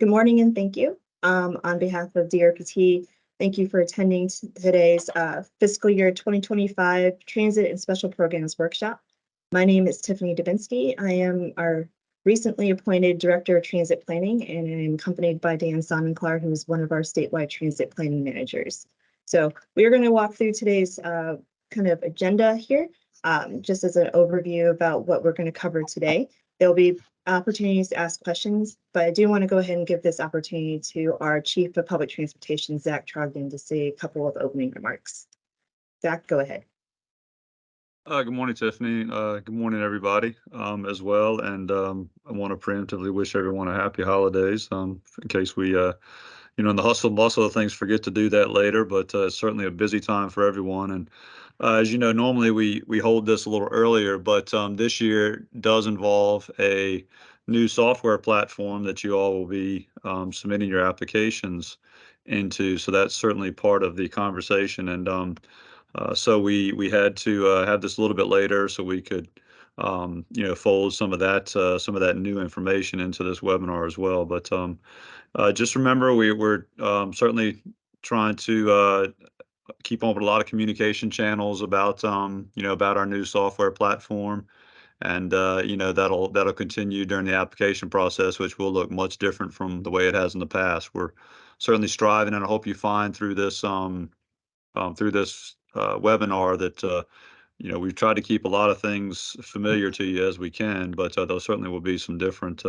Good morning and thank you. On behalf of DRPT, thank you for attending today's fiscal year 2025 Transit and Special Programs Workshop. My name is Tiffany Dubinsky. I am our recently appointed Director of Transit Planning, and I'm accompanied by Dan Sonnenklar, who is one of our statewide transit planning managers. So we are going to walk through today's kind of agenda here, just as an overview about what we're going to cover today. There'll be opportunities to ask questions, but I do want to go ahead and give this opportunity to our Chief of Public Transportation, Zach Trogdon, to say a couple of opening remarks. Zach, go ahead. Good morning, Tiffany. Good morning, everybody, as well. And I want to preemptively wish everyone a happy holidays, in case we, in the hustle and bustle of things, forget to do that later. But it's certainly a busy time for everyone. And as you know, normally we hold this a little earlier, but this year does involve a new software platform that you all will be submitting your applications into. So that's certainly part of the conversation. And so we had to have this a little bit later so we could fold some of that new information into this webinar as well. But just remember, we're certainly trying to keep on with a lot of communication channels about about our new software platform, and that'll continue during the application process, which will look much different from the way it has in the past. We're certainly striving, and I hope you find through this webinar that we've tried to keep a lot of things familiar to you as we can, but there certainly will be some different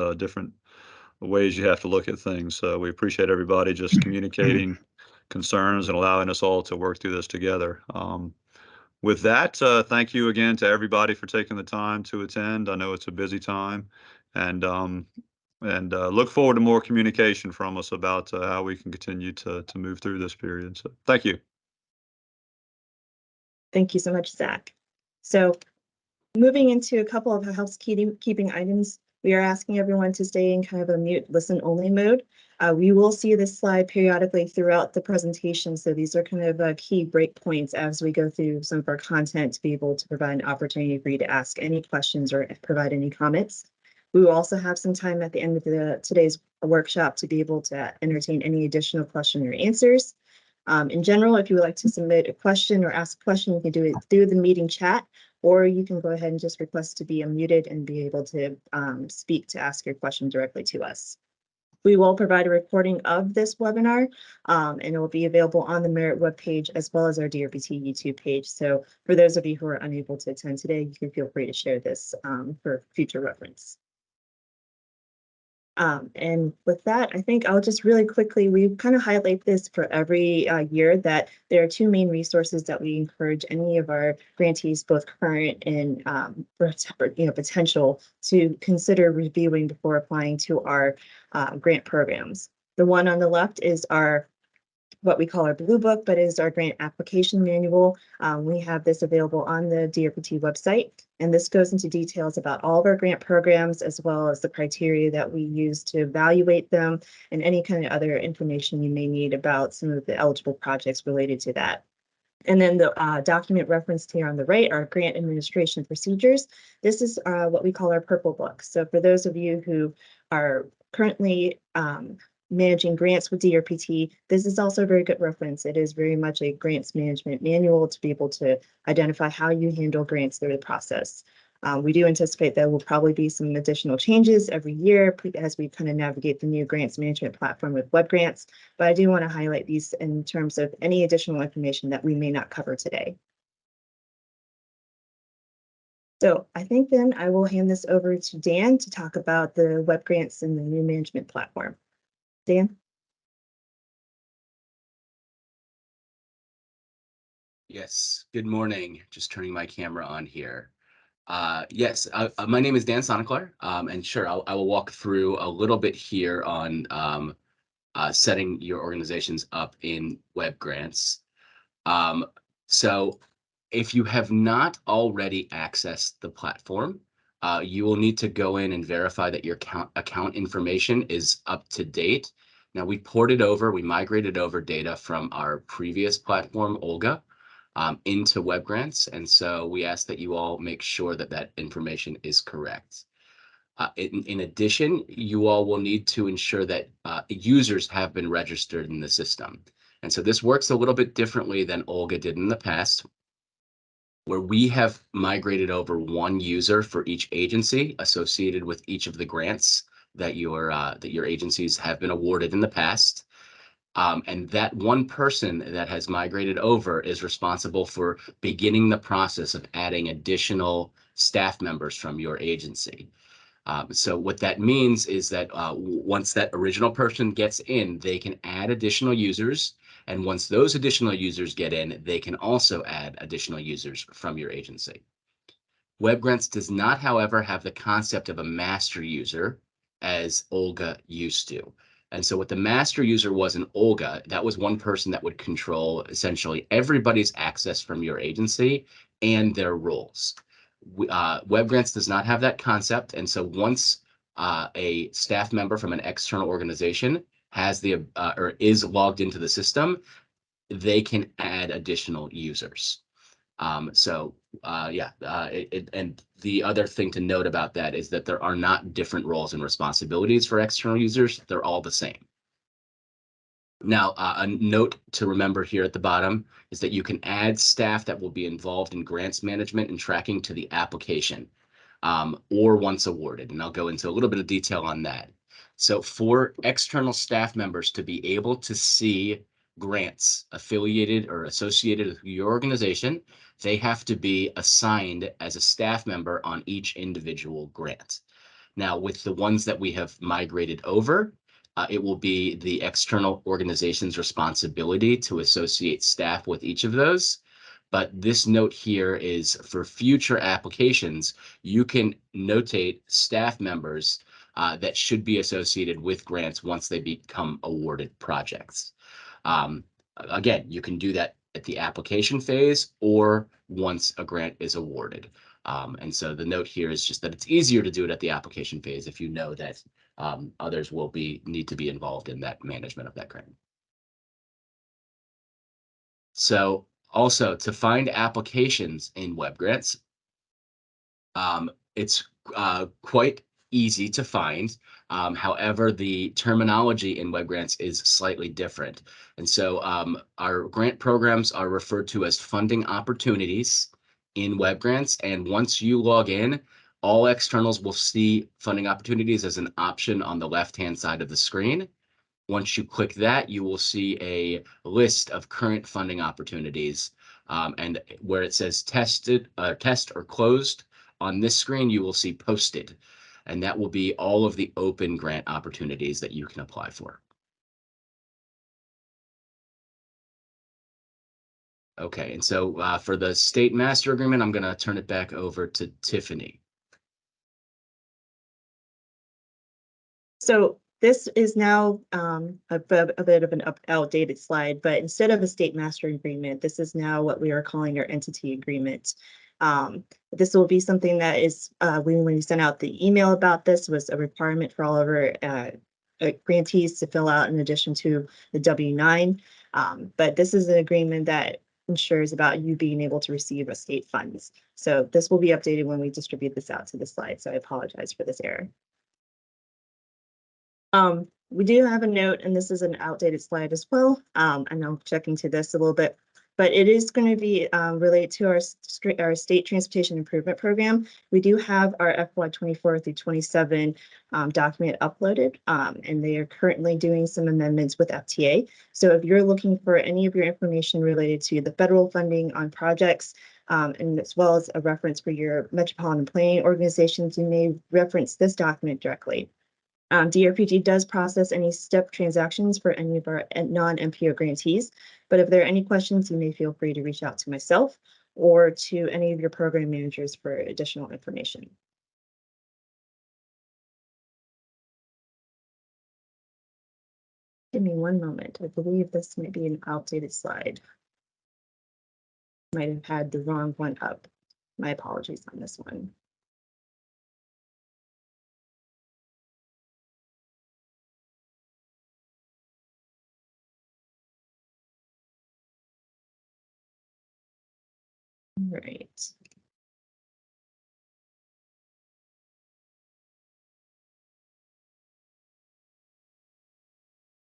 ways you have to look at things. We appreciate everybody just communicating concerns and allowing us all to work through this together. With that, thank you again to everybody for taking the time to attend. I know it's a busy time, and look forward to more communication from us about how we can continue to move through this period. So thank you. Thank you so much, Zach. So moving into a couple of housekeeping items, we are asking everyone to stay in kind of a mute listen only mode. We will see this slide periodically throughout the presentation. So these are kind of key breakpoints as we go through some of our content to be able to provide an opportunity for you to ask any questions or provide any comments. We will also have some time at the end of today's workshop to be able to entertain any additional question or answers. In general, if you would like to submit a question or ask a question, you can do it through the meeting chat, or you can go ahead and just request to be unmuted and be able to speak to ask your question directly to us. We will provide a recording of this webinar, and it will be available on the Merit webpage as well as our DRPT YouTube page. So for those of you who are unable to attend today, you can feel free to share this for future reference. And with that, I think I'll just really quickly, we kind of highlight this for every year, that there are two main resources that we encourage any of our grantees, both current and potential, to consider reviewing before applying to our grant programs. The one on the left is what we call our Blue Book, but is our grant application manual. We have this available on the DRPT website, and this goes into details about all of our grant programs, as well as the criteria that we use to evaluate them, and any kind of other information you may need about some of the eligible projects related to that. And then the document referenced here on the right are grant administration procedures. This is what we call our Purple Book. So for those of you who are currently managing grants with DRPT, this is also a very good reference. It is very much a grants management manual to be able to identify how you handle grants through the process. We do anticipate there will probably be some additional changes every year as we kind of navigate the new grants management platform with WebGrants, but I do want to highlight these in terms of any additional information that we may not cover today. So I think then I will hand this over to Dan to talk about the WebGrants and the new management platform. Dan? Yes, good morning. Just turning my camera on here. Yes, my name is Dan Sonnenklar, and sure, I will walk through a little bit here on setting your organizations up in WebGrants. So if you have not already accessed the platform, you will need to go in and verify that your account information is up to date. Now, we migrated over data from our previous platform, Olga, into WebGrants, and so we ask that you all make sure that that information is correct. In addition, you all will need to ensure that users have been registered in the system. And so this works a little bit differently than Olga did in the past, where we have migrated over one user for each agency associated with each of the grants that your agencies have been awarded in the past. And that one person that has migrated over is responsible for beginning the process of adding additional staff members from your agency. So what that means is that once that original person gets in, they can add additional users. And once those additional users get in, they can also add additional users from your agency. WebGrants does not, however, have the concept of a master user as Olga used to. And so what the master user was in Olga, that was one person that would control essentially everybody's access from your agency and their roles. WebGrants does not have that concept. And so once a staff member from an external organization has or is logged into the system, they can add additional users. And the other thing to note about that is that there are not different roles and responsibilities for external users. They're all the same. Now, a note to remember here at the bottom is that you can add staff that will be involved in grants management and tracking to the application or once awarded. And I'll go into a little bit of detail on that. So for external staff members to be able to see grants affiliated or associated with your organization, they have to be assigned as a staff member on each individual grant. Now, with the ones that we have migrated over, it will be the external organization's responsibility to associate staff with each of those. But this note here is for future applications, you can notate staff members that should be associated with grants once they become awarded projects. Again, you can do that at the application phase or once a grant is awarded. And so the note here is just that it's easier to do it at the application phase if you know that others will need to be involved in that management of that grant. So also to find applications in WebGrants, it's quite easy to find. However, the terminology in WebGrants is slightly different. And so our grant programs are referred to as funding opportunities in WebGrants. And once you log in, all externals will see funding opportunities as an option on the left-hand side of the screen. Once you click that, you will see a list of current funding opportunities. And where it says test or closed, on this screen, you will see posted, and that will be all of the open grant opportunities that you can apply for. Okay, and so for the state master agreement, I'm going to turn it back over to Tiffany. So this is now a bit of an outdated slide, but instead of a state master agreement, this is now what we are calling our entity agreement. This will be something that is, when we sent out the email about this, was a requirement for all of our grantees to fill out in addition to the W-9. But this is an agreement that ensures about you being able to receive a state funds. So this will be updated when we distribute this out to the slide. So I apologize for this error. We do have a note, and this is an outdated slide as well. And I'm checking to this a little bit, but it is going to be related to our state transportation improvement program. We do have our FY 24 through 27 document uploaded, and they are currently doing some amendments with FTA. So if you're looking for any of your information related to the federal funding on projects, and as well as a reference for your metropolitan planning organizations, you may reference this document directly. DRPG does process any STEP transactions for any of our non-MPO grantees, but if there are any questions, you may feel free to reach out to myself or to any of your program managers for additional information. Give me one moment. I believe this might be an outdated slide. Might have had the wrong one up. My apologies on this one. Right.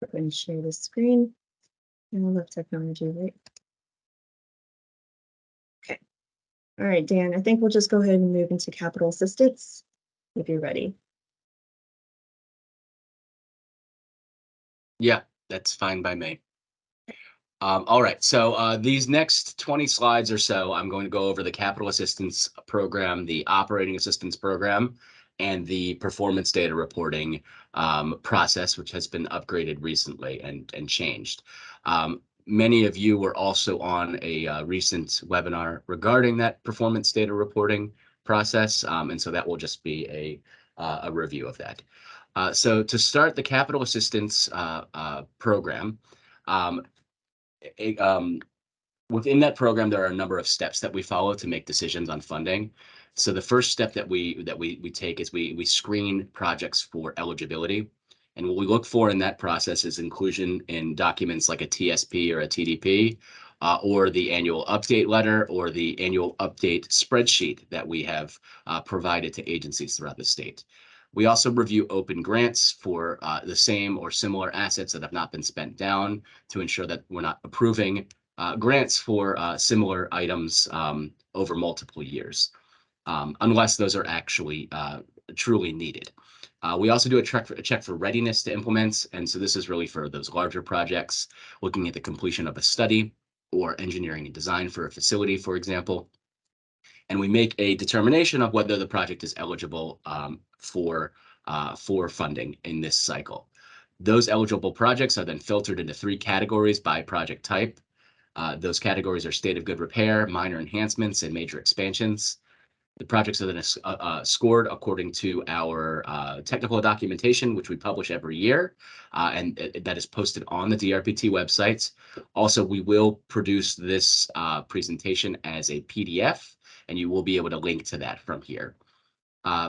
Go ahead and share the screen. And I love technology, right? Okay. All right, Dan, I think we'll just go ahead and move into capital assistance if you're ready. Yeah, that's fine by me. All right, so these next 20 slides or so, I'm going to go over the capital assistance program, the operating assistance program, and the performance data reporting process, which has been upgraded recently and changed. Many of you were also on a recent webinar regarding that performance data reporting process, and so that will just be a review of that. So to start the capital assistance program, within that program, there are a number of steps that we follow to make decisions on funding. So the first step that we take is we screen projects for eligibility. And what we look for in that process is inclusion in documents like a TSP or a TDP, or the annual update letter or the annual update spreadsheet that we have provided to agencies throughout the state. We also review open grants for the same or similar assets that have not been spent down to ensure that we're not approving grants for similar items over multiple years, unless those are actually truly needed. We also do a check for readiness to implement, and so this is really for those larger projects, looking at the completion of a study or engineering and design for a facility, for example. And we make a determination of whether the project is eligible for funding in this cycle. Those eligible projects are then filtered into 3 categories by project type. Those categories are state of good repair, minor enhancements, and major expansions. The projects are then scored according to our technical documentation, which we publish every year, and that is posted on the DRPT website. Also, we will produce this presentation as a PDF, and you will be able to link to that from here.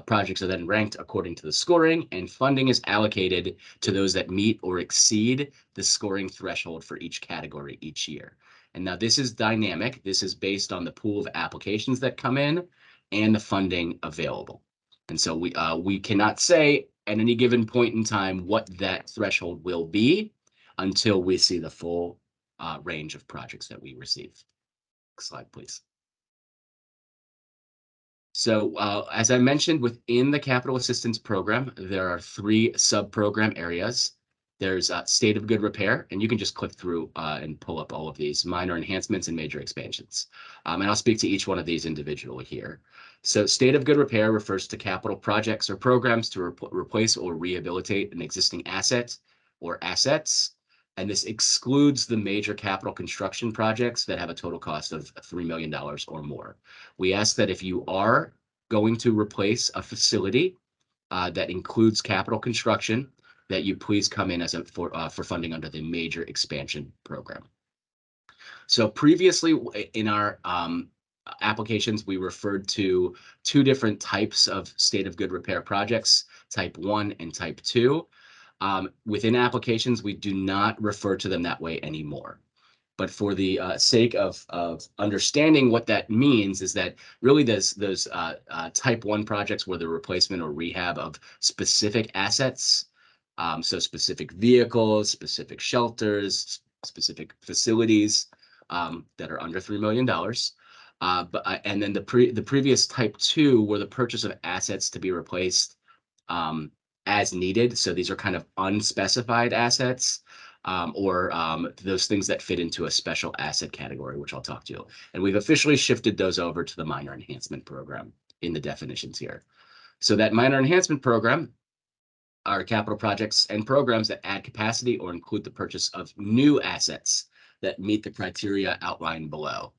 Projects are then ranked according to the scoring, and funding is allocated to those that meet or exceed the scoring threshold for each category each year. And now this is dynamic. This is based on the pool of applications that come in and the funding available. And so we cannot say at any given point in time what that threshold will be until we see the full range of projects that we receive. Next slide, please. So as I mentioned, within the capital assistance program, there are 3 sub-program areas. There's state of good repair, and you can just click through and pull up all of these, minor enhancements and major expansions. And I'll speak to each one of these individually here. So state of good repair refers to capital projects or programs to replace or rehabilitate an existing asset or assets. And this excludes the major capital construction projects that have a total cost of $3 million or more. We ask that if you are going to replace a facility that includes capital construction, that you please come in as for funding under the major expansion program. So previously in our applications, we referred to 2 different types of state of good repair projects, type 1 and type 2. Within applications, we do not refer to them that way anymore. But for the sake of understanding what that means is that really those type 1 projects were the replacement or rehab of specific assets. So specific vehicles, specific shelters, specific facilities that are under $3 million. And then the previous type 2 were the purchase of assets to be replaced as needed. So these are kind of unspecified assets or those things that fit into a special asset category, which I'll talk to. And we've officially shifted those over to the minor enhancement program in the definitions here. So that minor enhancement program are capital projects and programs that add capacity or include the purchase of new assets that meet the criteria outlined below.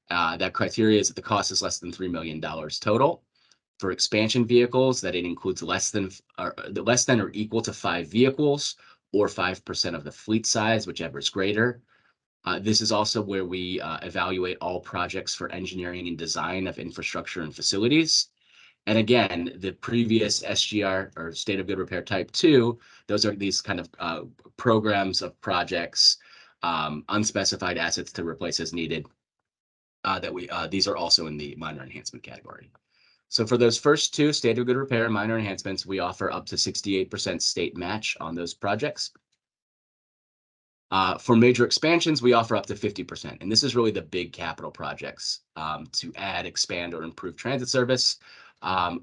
That criteria is that the cost is less than $3 million total. For expansion vehicles, that it includes less than or equal to 5 vehicles or 5% of the fleet size, whichever is greater. This is also where we evaluate all projects for engineering and design of infrastructure and facilities. And again, the previous SGR or state of good repair type 2, those are these kind of programs of projects, unspecified assets to replace as needed. These are also in the minor enhancement category. So for those first 2, state of good repair and minor enhancements, we offer up to 68% state match on those projects. For major expansions, we offer up to 50%. And this is really the big capital projects to add, expand, or improve transit service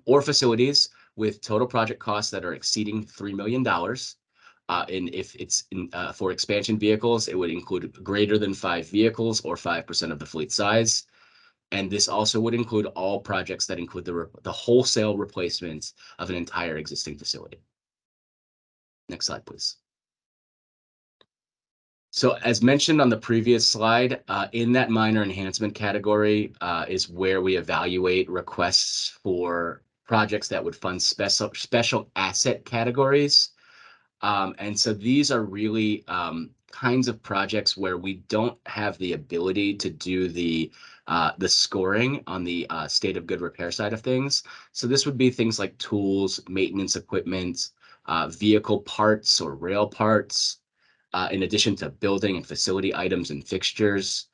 or facilities with total project costs that are exceeding $3 million. And if it's for expansion vehicles, it would include greater than 5 vehicles or 5% of the fleet size. And this also would include all projects that include the wholesale replacement of an entire existing facility. Next slide, please. So as mentioned on the previous slide, in that minor enhancement category is where we evaluate requests for projects that would fund special asset categories. And so these are really kinds of projects where we don't have the ability to do the scoring on the state of good repair side of things. So this would be things like tools, maintenance equipment, vehicle parts or rail parts, in addition to building and facility items and fixtures.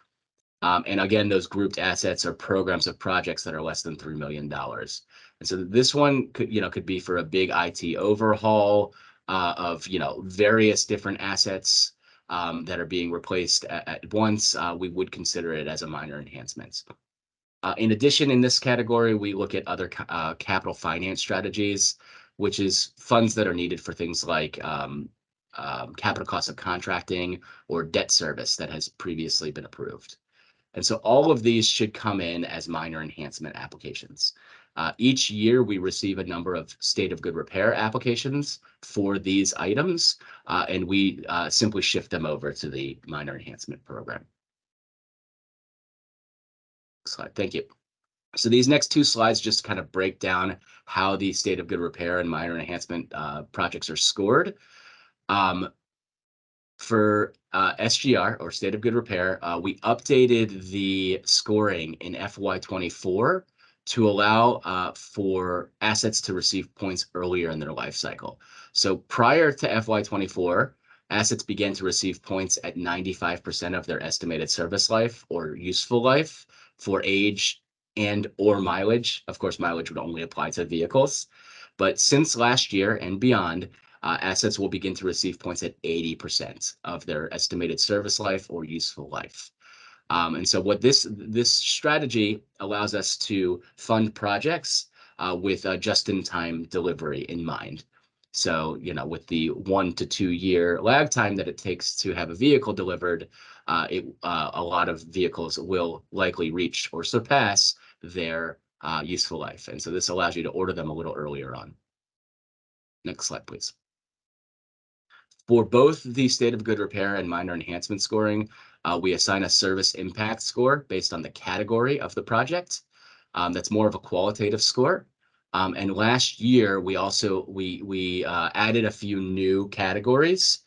And again, those grouped assets are programs of projects that are less than $3 million. And so this one could be for a big IT overhaul of various different assets that are being replaced at once. We would consider it as a minor enhancement. In addition, in this category, we look at other capital finance strategies, which is funds that are needed for things like capital costs of contracting or debt service that has previously been approved. And so all of these should come in as minor enhancement applications. Each year, we receive a number of state of good repair applications for these items, and we simply shift them over to the minor enhancement program. Slide, thank you. So these next 2 slides just kind of break down how the state of good repair and minor enhancement projects are scored. For SGR, or state of good repair, we updated the scoring in FY24 to allow for assets to receive points earlier in their life cycle. So prior to FY24, assets began to receive points at 95% of their estimated service life or useful life for age and or mileage. Of course, mileage would only apply to vehicles. But since last year and beyond, assets will begin to receive points at 80% of their estimated service life or useful life. And so what this strategy allows us to fund projects with a just-in-time delivery in mind. So, with the 1 to 2 year lag time that it takes to have a vehicle delivered, a lot of vehicles will likely reach or surpass their useful life. And so this allows you to order them a little earlier on. Next slide, please. For both the state of good repair and minor enhancement scoring, we assign a service impact score based on the category of the project. That's more of a qualitative score. And last year, we also added a few new categories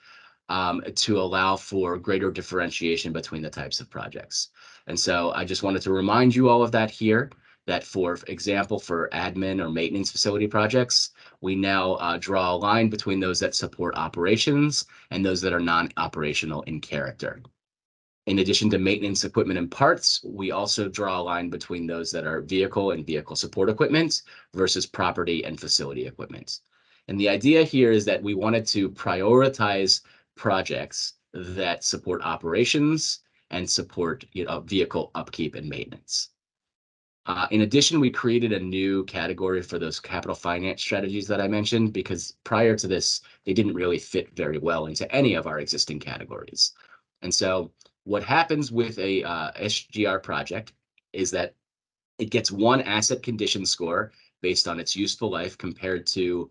to allow for greater differentiation between the types of projects. And so I just wanted to remind you all of that here, that for example, for admin or maintenance facility projects, we now draw a line between those that support operations and those that are non-operational in character. In addition to maintenance equipment and parts, we also draw a line between those that are vehicle and vehicle support equipment versus property and facility equipment. And the idea here is that we wanted to prioritize projects that support operations and support vehicle upkeep and maintenance. In addition, we created a new category for those capital finance strategies that I mentioned, because prior to this, they didn't really fit very well into any of our existing categories. And so what happens with a SGR project is that it gets one asset condition score based on its useful life compared to,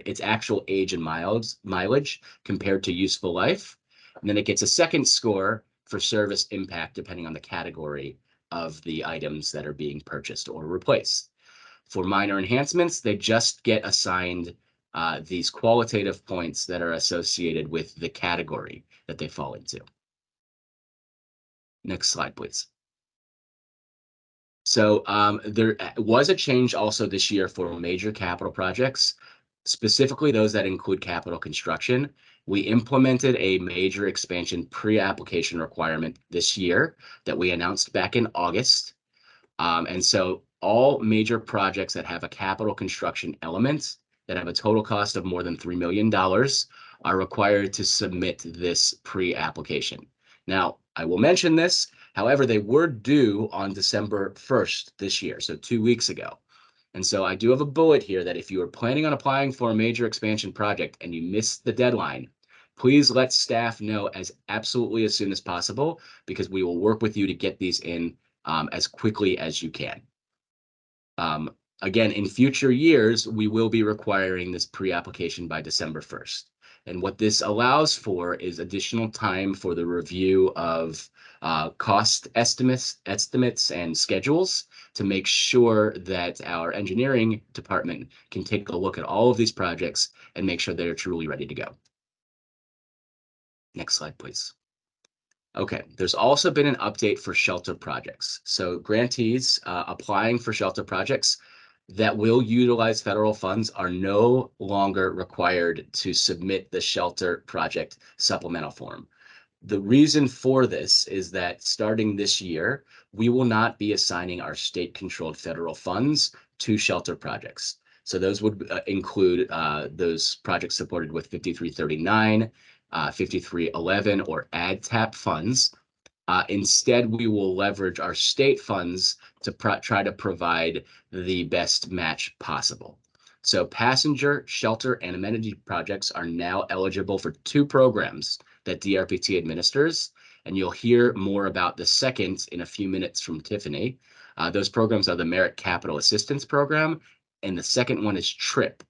its actual age and mileage compared to useful life. And then it gets a second score for service impact, depending on the category of the items that are being purchased or replaced. For minor enhancements, they just get assigned these qualitative points that are associated with the category that they fall into. Next slide, please. So there was a change also this year for major capital projects, specifically those that include capital construction. We implemented a major expansion pre-application requirement this year that we announced back in August. And so all major projects that have a capital construction element that have a total cost of more than $3 million are required to submit this pre-application. Now, I will mention this, however, they were due on December 1st this year, so 2 weeks ago. And so I do have a bullet here that if you are planning on applying for a major expansion project and you missed the deadline, please let staff know as absolutely as soon as possible, because we will work with you to get these in as quickly as you can. Again, in future years, we will be requiring this pre-application by December 1st. And what this allows for is additional time for the review of cost estimates and schedules to make sure that our engineering department can take a look at all of these projects and make sure they're truly ready to go. Next slide, please. Okay, there's also been an update for shelter projects. So grantees applying for shelter projects that will utilize federal funds are no longer required to submit the shelter project supplemental form. The reason for this is that starting this year, we will not be assigning our state-controlled federal funds to shelter projects. So those would include those projects supported with 5339, 5311, or ADTAP funds. Instead, we will leverage our state funds to try to provide the best match possible. So passenger, shelter, and amenity projects are now eligible for 2 programs that DRPT administers, and you'll hear more about the second in a few minutes from Tiffany. Those programs are the Merit Capital Assistance Program, and the second one is TRIP.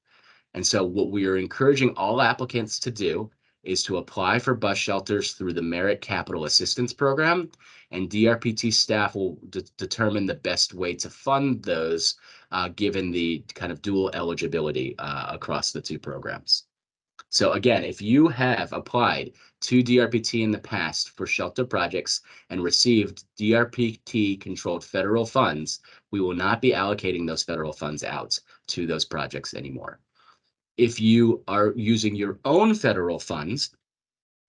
And so what we are encouraging all applicants to do is to apply for bus shelters through the Merit Capital Assistance Program, and DRPT staff will determine the best way to fund those given the kind of dual eligibility across the 2 programs. So again, if you have applied to DRPT in the past for shelter projects and received DRPT-controlled federal funds, we will not be allocating those federal funds out to those projects anymore. If you are using your own federal funds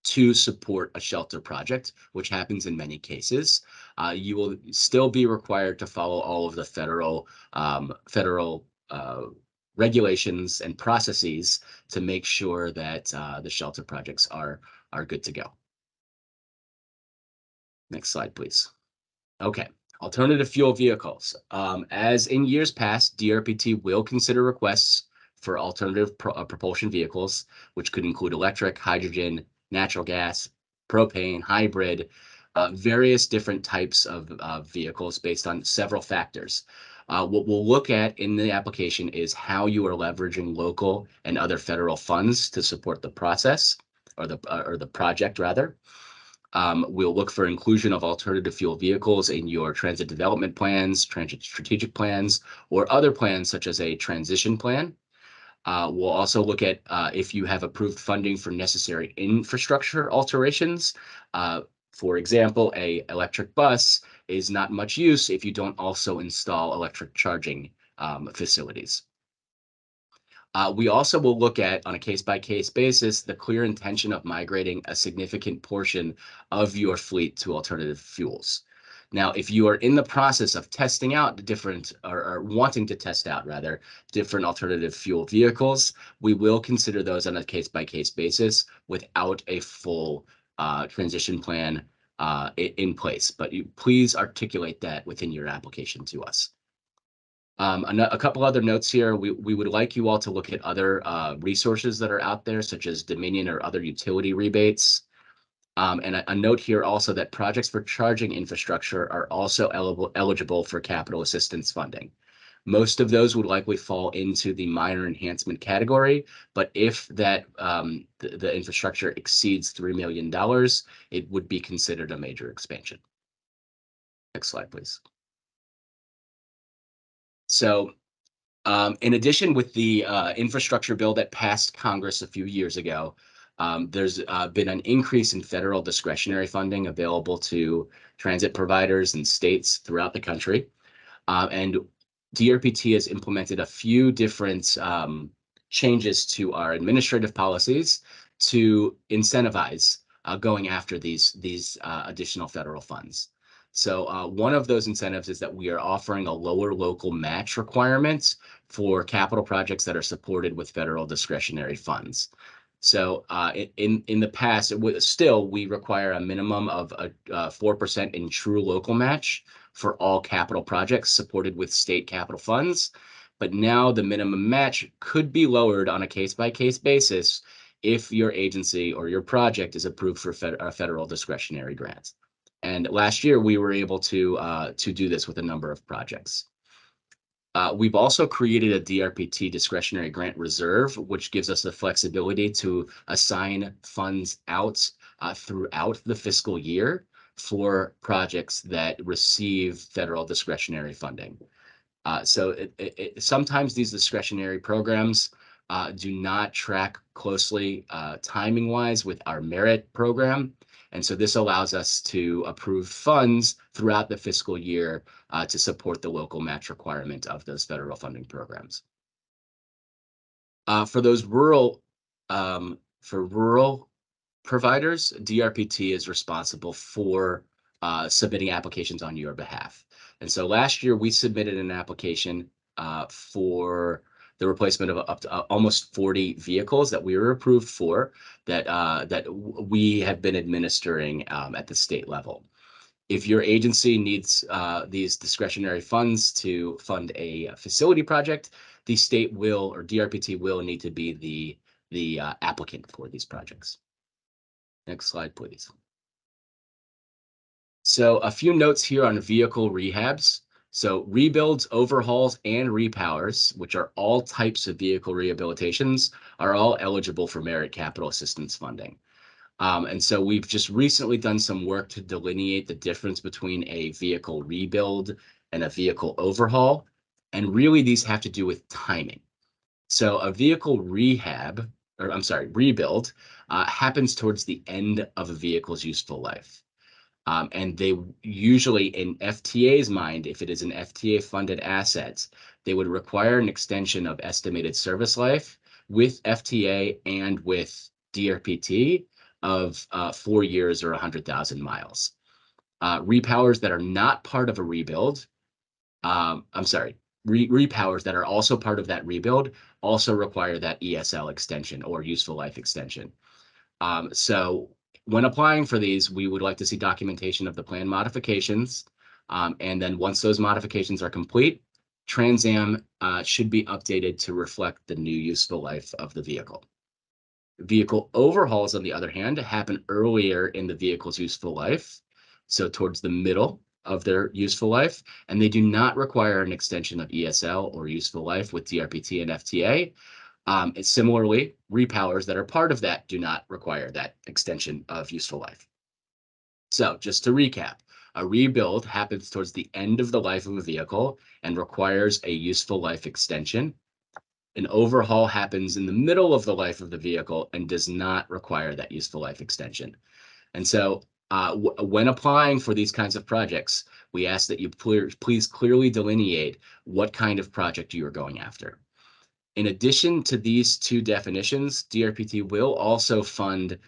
to support a shelter project, which happens in many cases, you will still be required to follow all of the federal regulations and processes to make sure that the shelter projects are good to go. Next slide, please. Okay, alternative fuel vehicles. As in years past, DRPT will consider requests for alternative propulsion vehicles, which could include electric, hydrogen, natural gas, propane, hybrid, various different types of vehicles based on several factors. What we'll look at in the application is how you are leveraging local and other federal funds to support the process or the project rather. We'll look for inclusion of alternative fuel vehicles in your transit development plans, transit strategic plans, or other plans such as a transition plan. We'll also look at if you have approved funding for necessary infrastructure alterations. For example, an electric bus is not much use if you don't also install electric charging facilities. We also will look at, on a case-by-case basis, the clear intention of migrating a significant portion of your fleet to alternative fuels. Now, if you are in the process of testing out different, or wanting to test out rather, different alternative fuel vehicles, we will consider those on a case-by-case basis without a full transition plan in place. But please articulate that within your application to us. A couple other notes here. We would like you all to look at other resources that are out there, such as Dominion or other utility rebates. And a note here also that projects for charging infrastructure are also eligible for capital assistance funding. Most of those would likely fall into the minor enhancement category, but if that the infrastructure exceeds $3 million, it would be considered a major expansion. Next slide, please. So in addition, with the infrastructure bill that passed Congress a few years ago, there's been an increase in federal discretionary funding available to transit providers and states throughout the country. And DRPT has implemented a few different changes to our administrative policies to incentivize going after these additional federal funds. So one of those incentives is that we are offering a lower local match requirement for capital projects that are supported with federal discretionary funds. So in the past, we require a minimum of a 4% in true local match for all capital projects supported with state capital funds. But now the minimum match could be lowered on a case-by-case basis if your agency or your project is approved for a federal discretionary grant. And last year, we were able to do this with a number of projects. We've also created a DRPT discretionary grant reserve, which gives us the flexibility to assign funds out throughout the fiscal year for projects that receive federal discretionary funding. So sometimes these discretionary programs do not track closely timing-wise with our merit program. And so this allows us to approve funds throughout the fiscal year to support the local match requirement of those federal funding programs. For those rural providers, DRPT is responsible for submitting applications on your behalf. And so last year we submitted an application for the replacement of up to almost 40 vehicles that we were approved for that we have been administering at the state level. If your agency needs these discretionary funds to fund a facility project, the state will, or DRPT will, need to be the applicant for these projects. Next slide, please. So a few notes here on vehicle rehabs. So rebuilds, overhauls, and repowers, which are all types of vehicle rehabilitations, are all eligible for merit capital assistance funding. And so we've just recently done some work to delineate the difference between a vehicle rebuild and a vehicle overhaul. And really, these have to do with timing. So a vehicle rebuild happens towards the end of a vehicle's useful life. And they usually, in FTA's mind, if it is an FTA funded asset, they would require an extension of estimated service life with FTA and with DRPT of 4 years or 100,000 miles. Repowers that are not part of a rebuild, repowers that are also part of that rebuild also require that ESL extension or useful life extension. So when applying for these, we would like to see documentation of the plan modifications. And then once those modifications are complete, Trans-Am should be updated to reflect the new useful life of the vehicle. Vehicle overhauls, on the other hand, happen earlier in the vehicle's useful life, so towards the middle of their useful life, and they do not require an extension of ESL or useful life with DRPT and FTA. Similarly, repowers that are part of that do not require that extension of useful life. So just to recap, a rebuild happens towards the end of the life of a vehicle and requires a useful life extension. An overhaul happens in the middle of the life of the vehicle and does not require that useful life extension. And so when applying for these kinds of projects, we ask that you please clearly delineate what kind of project you are going after. In addition to these two definitions, DRPT will also fund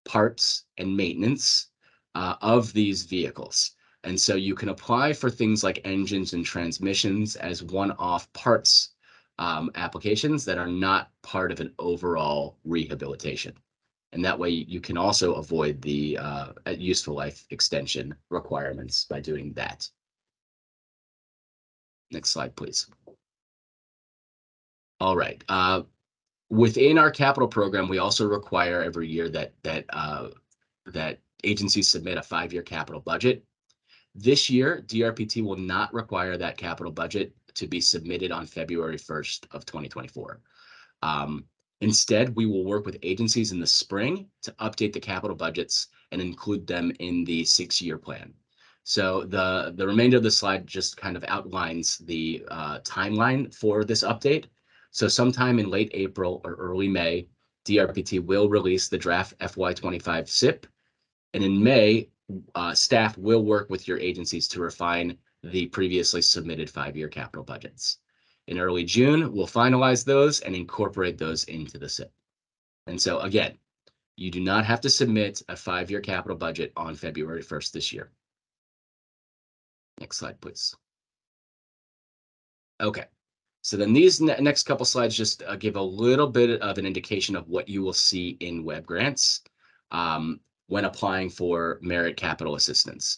parts and maintenance of these vehicles. And so you can apply for things like engines and transmissions as one-off parts applications that are not part of an overall rehabilitation. And that way you can also avoid the useful life extension requirements by doing that. Next slide, please. All right. Within our capital program, we also require every year that agencies submit a 5-year capital budget. This year, DRPT will not require that capital budget to be submitted on February 1st of 2024. Instead, we will work with agencies in the spring to update the capital budgets and include them in the 6-year plan. So the remainder of the slide just kind of outlines the timeline for this update. So sometime in late April or early May, DRPT will release the draft FY25 SIP. And in May, staff will work with your agencies to refine the previously submitted 5-year capital budgets. In early June, we'll finalize those and incorporate those into the SIP. And so again, you do not have to submit a 5-year capital budget on February 1st this year. Next slide, please. Okay, So then these next couple slides just give a little bit of an indication of what you will see in web grants when applying for merit capital assistance.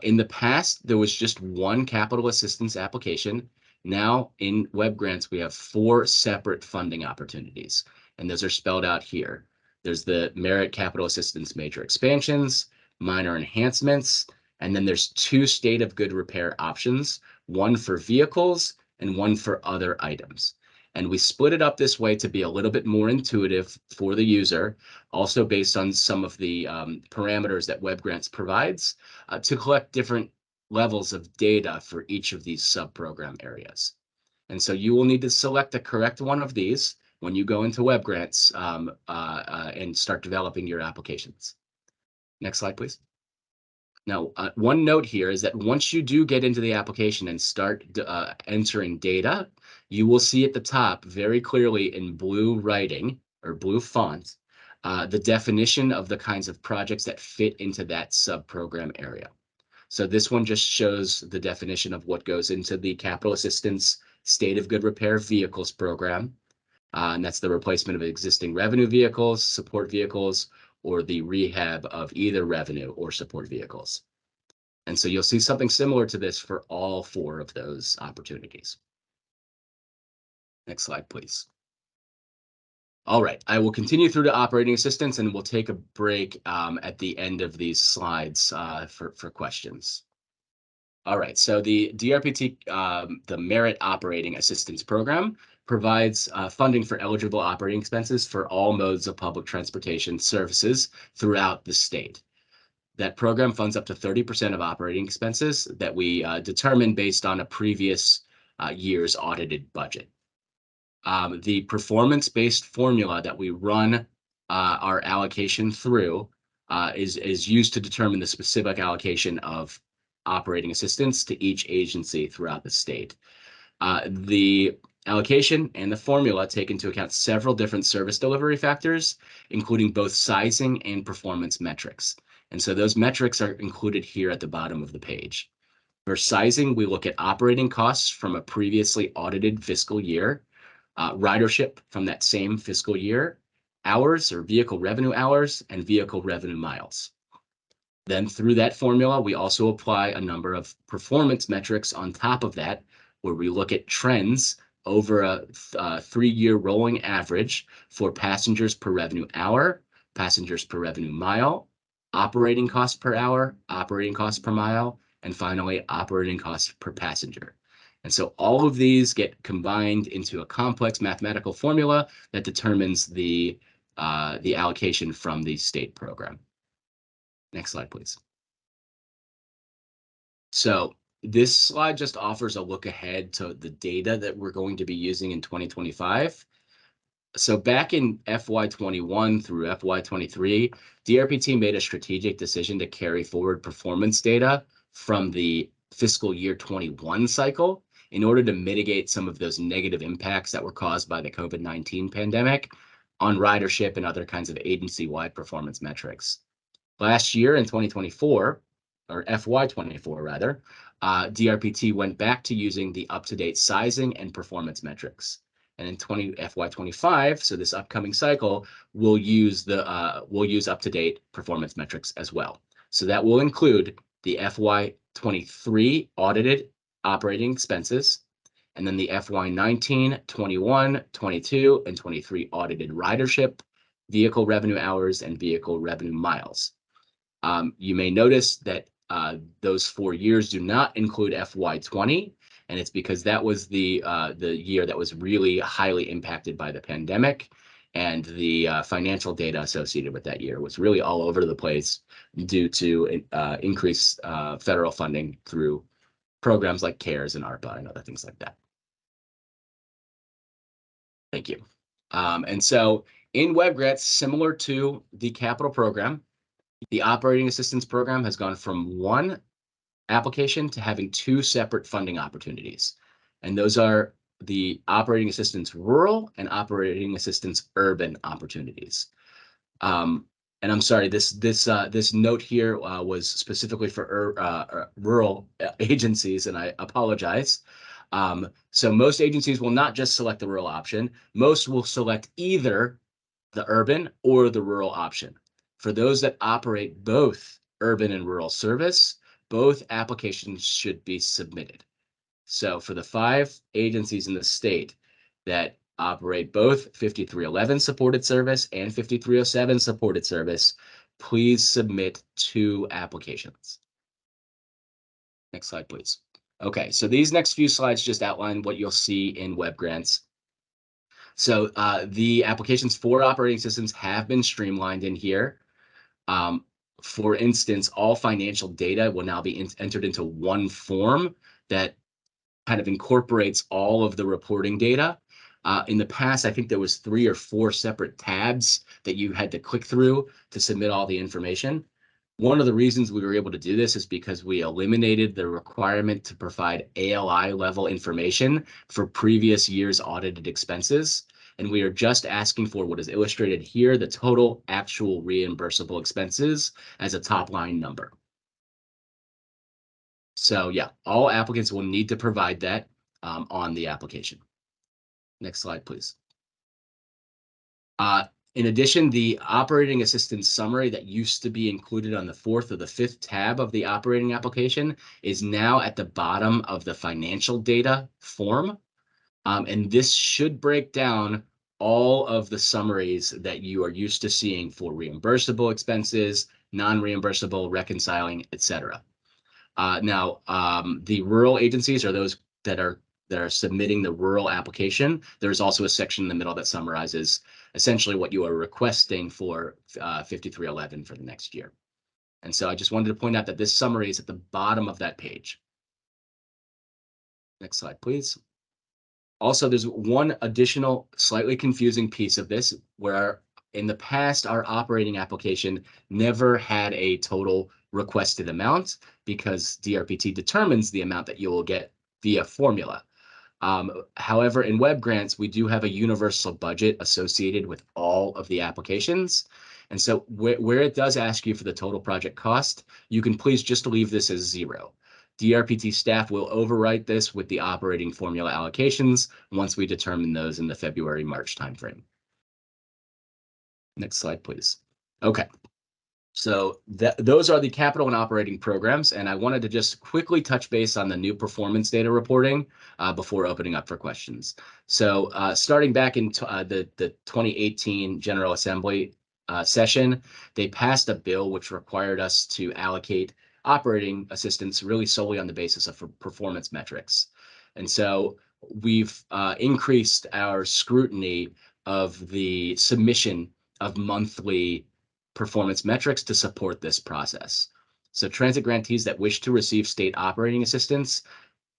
In the past, there was just one capital assistance application. Now in web grants, we have 4 separate funding opportunities, and those are spelled out here. There's the merit capital assistance major expansions, minor enhancements, and then there's 2 state of good repair options, one for vehicles and one for other items. And we split it up this way to be a little bit more intuitive for the user, also based on some of the parameters that web grants provides to collect different levels of data for each of these sub-program areas. And so you will need to select the correct one of these when you go into web grants and start developing your applications. Next slide, please. Now, one note here is that once you do get into the application and start entering data, you will see at the top very clearly in blue writing or blue font, the definition of the kinds of projects that fit into that sub-program area. So this one just shows the definition of what goes into the capital assistance state of good repair vehicles program. And that's the replacement of existing revenue vehicles, support vehicles, or the rehab of either revenue or support vehicles. And so you'll see something similar to this for all 4 of those opportunities. Next slide, please. All right, I will continue through to operating assistance and we'll take a break at the end of these slides for questions. All right, so the DRPT, the Merit Operating Assistance Program, provides funding for eligible operating expenses for all modes of public transportation services throughout the state. That program funds up to 30% of operating expenses that we determine based on a previous year's audited budget. The performance-based formula that we run our allocation through is used to determine the specific allocation of operating assistance to each agency throughout the state. The allocation and the formula take into account several different service delivery factors, including both sizing and performance metrics. And so those metrics are included here at the bottom of the page. For sizing, we look at operating costs from a previously audited fiscal year, ridership from that same fiscal year, hours or vehicle revenue hours, and vehicle revenue miles. Then through that formula, we also apply a number of performance metrics on top of that, where we look at trends over a 3-year rolling average for passengers per revenue hour, passengers per revenue mile, operating cost per hour, operating cost per mile, and finally operating cost per passenger. And so all of these get combined into a complex mathematical formula that determines the allocation from the state program. Next slide, please. So this slide just offers a look ahead to the data that we're going to be using in 2025. So back in FY21 through FY23, DRPT made a strategic decision to carry forward performance data from the fiscal year 21 cycle in order to mitigate some of those negative impacts that were caused by the COVID-19 pandemic on ridership and other kinds of agency-wide performance metrics. Last year in 2024, or FY24 rather, DRPT went back to using the up-to-date sizing and performance metrics. And in FY25, so this upcoming cycle, we'll use up-to-date performance metrics as well. So that will include the FY23 audited operating expenses, and then the FY19, 21, 22, and 23 audited ridership, vehicle revenue hours, and vehicle revenue miles. You may notice that those 4 years do not include FY20, and it's because that was the year that was really highly impacted by the pandemic, and the financial data associated with that year was really all over the place due to increased federal funding through programs like CARES and ARPA and other things like that. Thank you. And so in web grants, similar to the capital program, the operating assistance program has gone from 1 application to having 2 separate funding opportunities. And those are the operating assistance rural and operating assistance urban opportunities. And I'm sorry, this note here was specifically for rural agencies, and I apologize. So most agencies will not just select the rural option. Most will select either the urban or the rural option. For those that operate both urban and rural service, both applications should be submitted. So for the 5 agencies in the state that operate both 5311 supported service and 5307 supported service, please submit 2 applications. Next slide, please. Okay, so these next few slides just outline what you'll see in web grants. So the applications for operating systems have been streamlined in here. For instance, all financial data will now be entered into one form that kind of incorporates all of the reporting data. In the past, I think there was 3 or 4 separate tabs that you had to click through to submit all the information. One of the reasons we were able to do this is because we eliminated the requirement to provide ALI level information for previous year's audited expenses. And we are just asking for what is illustrated here, the total actual reimbursable expenses as a top line number. So yeah, all applicants will need to provide that on the application. Next slide, please. In addition, the operating assistance summary that used to be included on the 4th or the 5th tab of the operating application is now at the bottom of the financial data form. And this should break down all of the summaries that you are used to seeing for reimbursable expenses, non-reimbursable, reconciling, etc. Now, the rural agencies are those that are submitting the rural application. There's also a section in the middle that summarizes essentially what you are requesting for 5311 for the next year. And so I just wanted to point out that this summary is at the bottom of that page. Next slide, please. Also, there's one additional slightly confusing piece of this where in the past, our operating application never had a total requested amount because DRPT determines the amount that you will get via formula. However, in web grants, we do have a universal budget associated with all of the applications. And so where it does ask you for the total project cost, you can please just leave this as 0. DRPT staff will overwrite this with the operating formula allocations once we determine those in the February-March timeframe. Next slide, please. Okay. So those are the capital and operating programs, and I wanted to just quickly touch base on the new performance data reporting before opening up for questions. So starting back in the 2018 General Assembly session, they passed a bill which required us to allocate operating assistance really solely on the basis of performance metrics. And so we've increased our scrutiny of the submission of monthly performance metrics to support this process. So transit grantees that wish to receive state operating assistance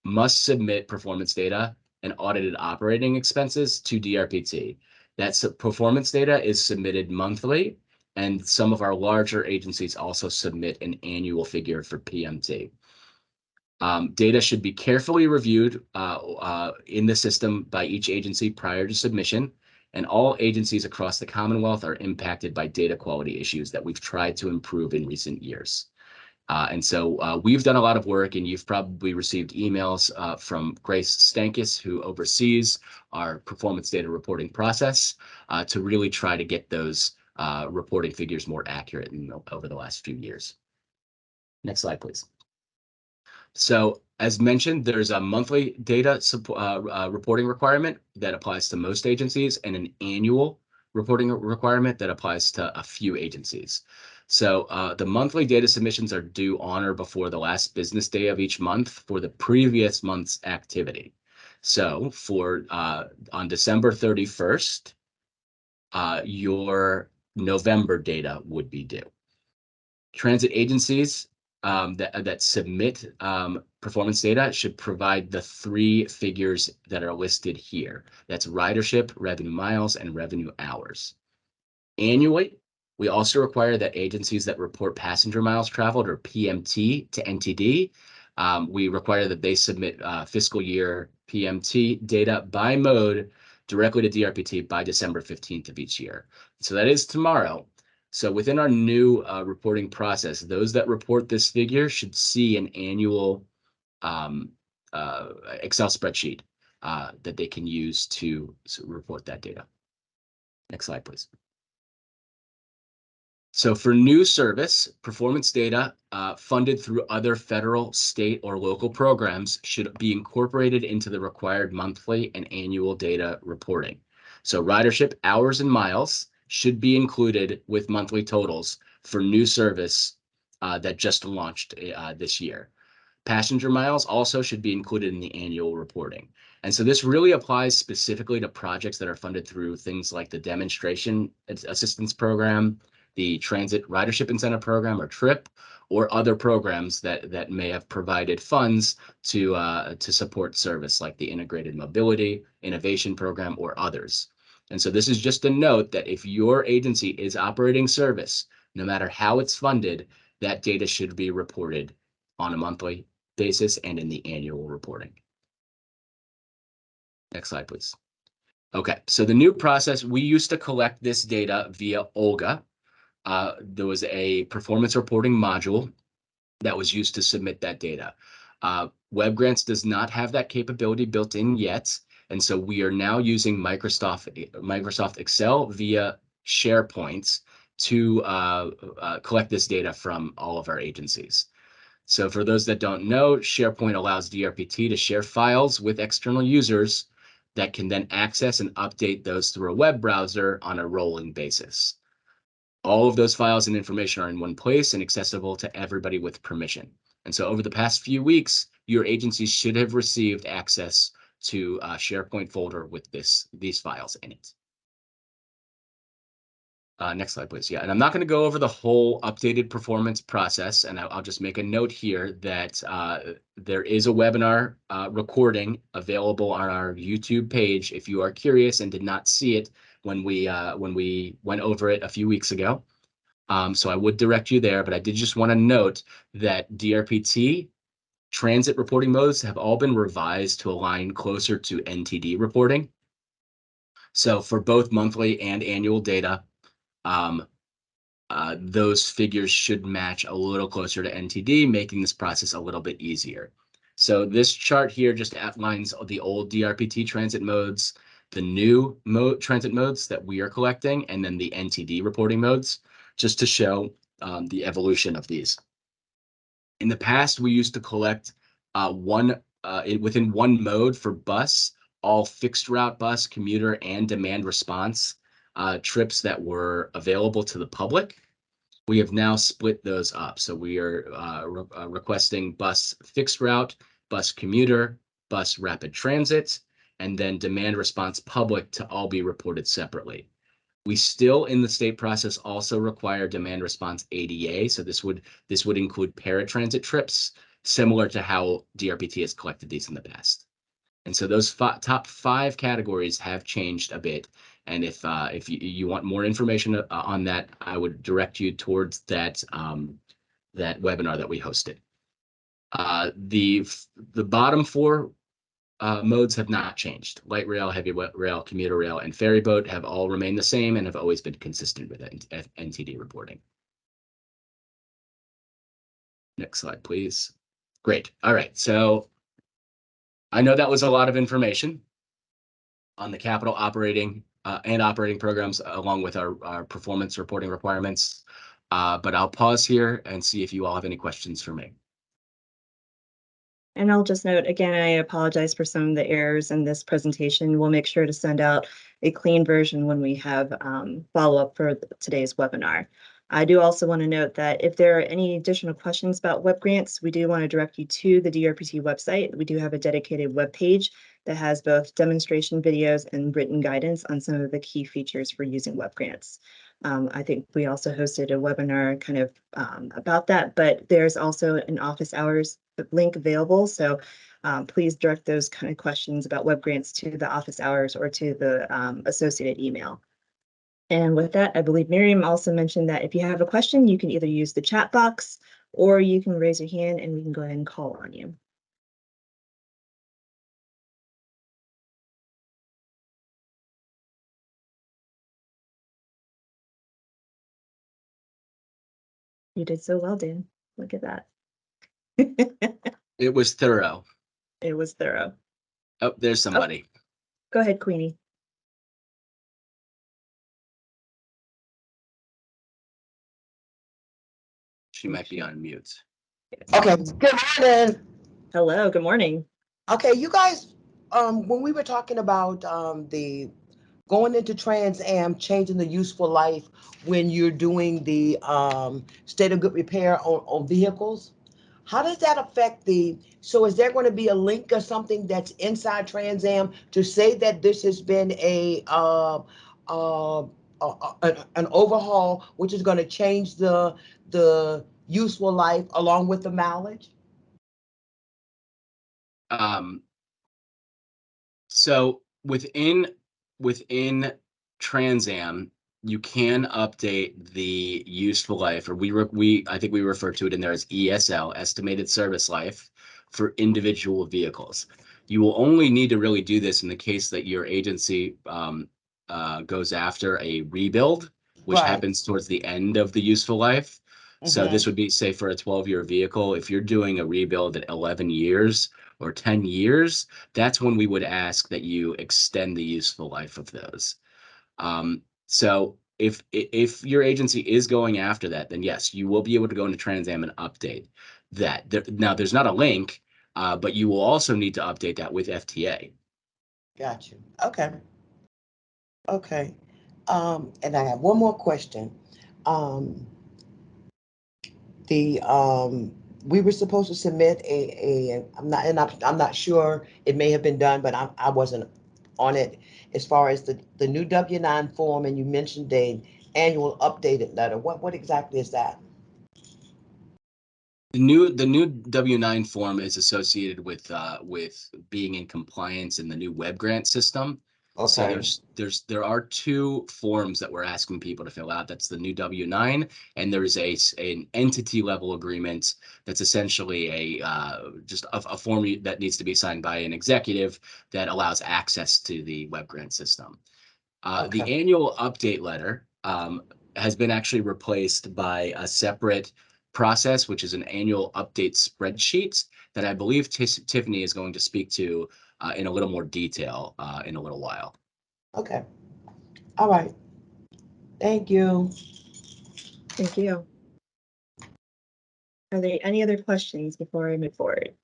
must submit performance data and audited operating expenses to DRPT. That performance data is submitted monthly, and some of our larger agencies also submit an annual figure for PMT. Data should be carefully reviewed in the system by each agency prior to submission. And all agencies across the Commonwealth are impacted by data quality issues that we've tried to improve in recent years. And so we've done a lot of work, and you've probably received emails from Grace Stankus, who oversees our performance data reporting process, to really try to get those reporting figures more accurate over the last few years. Next slide, please. So as mentioned, there's a monthly data reporting requirement that applies to most agencies and an annual reporting requirement that applies to a few agencies. So the monthly data submissions are due on or before the last business day of each month for the previous month's activity. So for on December 31st, your November data would be due. Transit agencies that submit performance data should provide the 3 figures that are listed here. That's ridership, revenue miles, and revenue hours. Annually, we also require that agencies that report passenger miles traveled, or PMT, to NTD, we require that they submit fiscal year PMT data by mode directly to DRPT by December 15th of each year. So that is tomorrow. So within our new reporting process, those that report this figure should see an annual Excel spreadsheet that they can use to report that data. Next slide, please. So for new service, performance data funded through other federal, state, or local programs should be incorporated into the required monthly and annual data reporting. So ridership hours and miles should be included with monthly totals for new service that just launched this year. Passenger miles also should be included in the annual reporting. And so this really applies specifically to projects that are funded through things like the Demonstration Assistance Program, the Transit Ridership Incentive Program, or TRIP, or other programs that may have provided funds to support service, like the Integrated Mobility Innovation Program or others. And so this is just a note that if your agency is operating service, no matter how it's funded, that data should be reported on a monthly basis and in the annual reporting. Next slide, please. Okay, so the new process, we used to collect this data via Olga. There was a performance reporting module that was used to submit that data. WebGrants does not have that capability built in yet, and so we are now using Microsoft Excel via SharePoint to collect this data from all of our agencies. So for those that don't know, SharePoint allows DRPT to share files with external users that can then access and update those through a web browser on a rolling basis. All of those files and information are in one place and accessible to everybody with permission. And so over the past few weeks, your agency should have received access to a SharePoint folder with these files in it. Next slide, please. Yeah, and I'm not going to go over the whole updated performance process, and I'll just make a note here that there is a webinar recording available on our YouTube page if you are curious and did not see it when we went over it a few weeks ago. So I would direct you there, but I did just want to note that DRPT transit reporting modes have all been revised to align closer to NTD reporting. So for both monthly and annual data, those figures should match a little closer to NTD, making this process a little bit easier. So this chart here just outlines the old DRPT transit modes, the new transit modes that we are collecting, and then the NTD reporting modes, just to show the evolution of these. In the past, we used to collect within one mode for bus, all fixed route bus, commuter, and demand response trips that were available to the public. We have now split those up. So we are requesting bus fixed route, bus commuter, bus rapid transit, and then demand response public to all be reported separately. We still in the state process also require demand response ADA. So this would include paratransit trips, similar to how DRPT has collected these in the past. And so those top 5 categories have changed a bit. And if you want more information on that, I would direct you towards that webinar that we hosted. The bottom 4 modes have not changed. Light rail, heavy rail, commuter rail, and ferry boat have all remained the same and have always been consistent with NTD reporting. Next slide, please. Great. All right. So I know that was a lot of information on the capital operating and operating programs, along with our performance reporting requirements. But I'll pause here and see if you all have any questions for me. And I'll just note, again, I apologize for some of the errors in this presentation. We'll make sure to send out a clean version when we have follow-up for today's webinar. I do also want to note that if there are any additional questions about WebGrants, we do want to direct you to the DRPT website. We do have a dedicated web page that has both demonstration videos and written guidance on some of the key features for using WebGrants. I think we also hosted a webinar kind of about that, but there's also an office hours link available. So please direct those kind of questions about WebGrants to the office hours or to the associated email. And with that, I believe Miriam also mentioned that if you have a question, you can either use the chat box or you can raise your hand and we can go ahead and call on you. You did so well, Dan. Look at that. It was thorough. It was thorough. Oh, there's somebody. Go ahead, Queenie. She might be on mute. Okay, good morning. Hello, good morning. Okay, you guys, when we were talking about the going into Trans Am, changing the useful life when you're doing the state of good repair on vehicles, how does that affect so is there going to be a link or something that's inside Trans Am to say that this has been an overhaul, which is going to change the useful life along with the mileage? So within Trans Am, you can update the useful life, or I think we refer to it in there as ESL, estimated service life, for individual vehicles. You will only need to really do this in the case that your agency goes after a rebuild, which Right. happens towards the end of the useful life. So this would be, say, for a 12-year vehicle, if you're doing a rebuild at 11 years or 10 years, that's when we would ask that you extend the useful life of those. So if your agency is going after that, then yes, you will be able to go into Trans Am and update that. Now, there's not a link, but you will also need to update that with FTA. Got you. Okay. Okay. And I have one more question. We were supposed to submit I'm not sure, it may have been done, but I wasn't on it, as far as the new W-9 form, and you mentioned an annual updated letter. What exactly is that? The new W-9 form is associated with being in compliance in the new web grant system. So Okay. there are two forms that we're asking people to fill out. That's the new W-9, and there's an entity level agreement that's essentially just a form that needs to be signed by an executive that allows access to the web grant system. The Okay. annual update letter has been actually replaced by a separate process, which is an annual update spreadsheet that I believe Tiffany is going to speak to in a little more detail in a little while. Okay. All right. Thank you. Thank you. Are there any other questions before I move forward?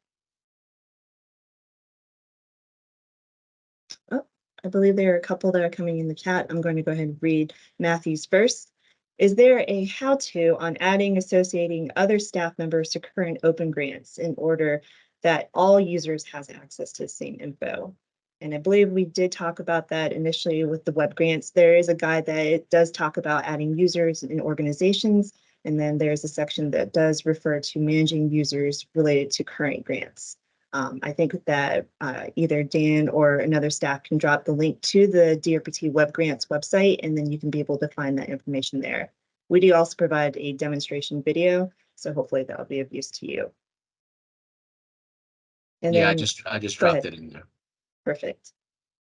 Oh, I believe there are a couple that are coming in the chat. I'm going to go ahead and read Matthew's first. Is there a how-to on adding, associating other staff members to current open grants in order that all users has access to the same info? And I believe we did talk about that initially with the web grants. There is a guide that it does talk about adding users in organizations. And then there's a section that does refer to managing users related to current grants. I think that either Dan or another staff can drop the link to the DRPT Web Grants website, and then you can be able to find that information there. We do also provide a demonstration video, so hopefully that will be of use to you. And Yeah, then, I just go dropped ahead. it in there. Perfect.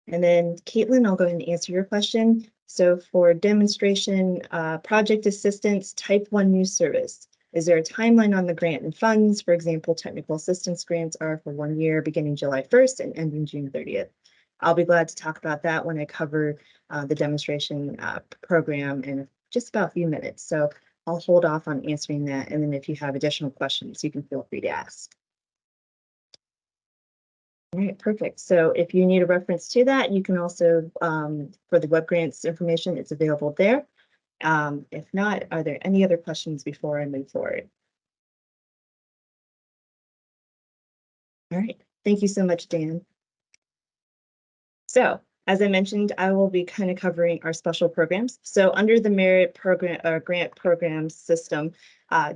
And then Caitlin, I'll go ahead and answer your question. So for demonstration, project assistance, type 1 new service. Is there a timeline on the grant and funds? For example, technical assistance grants are for 1 year, beginning July 1st and ending June 30th. I'll be glad to talk about that when I cover the demonstration program in just about a few minutes. So I'll hold off on answering that. And then if you have additional questions, you can feel free to ask. All right, perfect. So if you need a reference to that, you can also, for the web grants information, it's available there. If not, are there any other questions before I move forward? All right, thank you so much, Dan. So as I mentioned, I will be kind of covering our special programs. So under the merit program or grant program system,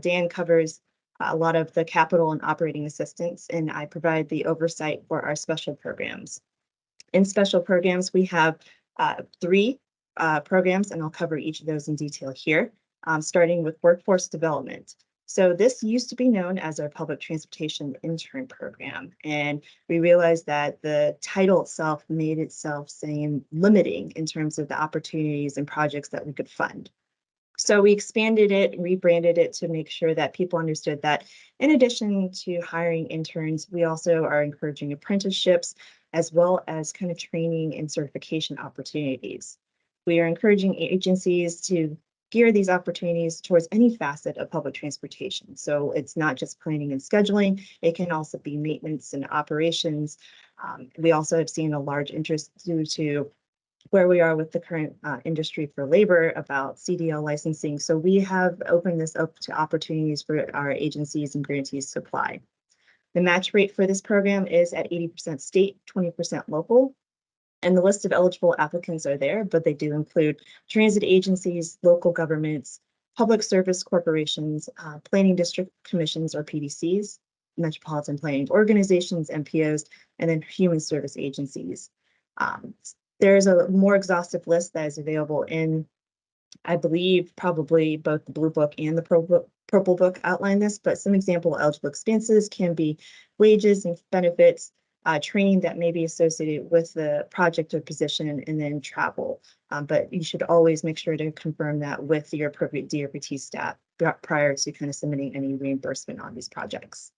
Dan covers a lot of the capital and operating assistance, and I provide the oversight for our special programs. In special programs, we have 3 programs, and I'll cover each of those in detail here, starting with workforce development. So this used to be known as our public transportation intern program, and we realized that the title itself made itself seem limiting in terms of the opportunities and projects that we could fund. So we expanded it, rebranded it to make sure that people understood that in addition to hiring interns, we also are encouraging apprenticeships as well as kind of training and certification opportunities. We are encouraging agencies to gear these opportunities towards any facet of public transportation. So it's not just planning and scheduling, it can also be maintenance and operations. We also have seen a large interest due to where we are with the current industry for labor about CDL licensing. So we have opened this up to opportunities for our agencies and grantees to apply. The match rate for this program is at 80% state, 20% local. And the list of eligible applicants are there, but they do include transit agencies, local governments, public service corporations, planning district commissions or PDCs, metropolitan planning organizations, MPOs, and then human service agencies. There's a more exhaustive list that is available in, I believe, probably both the Blue Book and the Purple Book outline this, but some example eligible expenses can be wages and benefits, training that may be associated with the project or position, and then travel. But you should always make sure to confirm that with your appropriate DRPT staff prior to kind of submitting any reimbursement on these projects.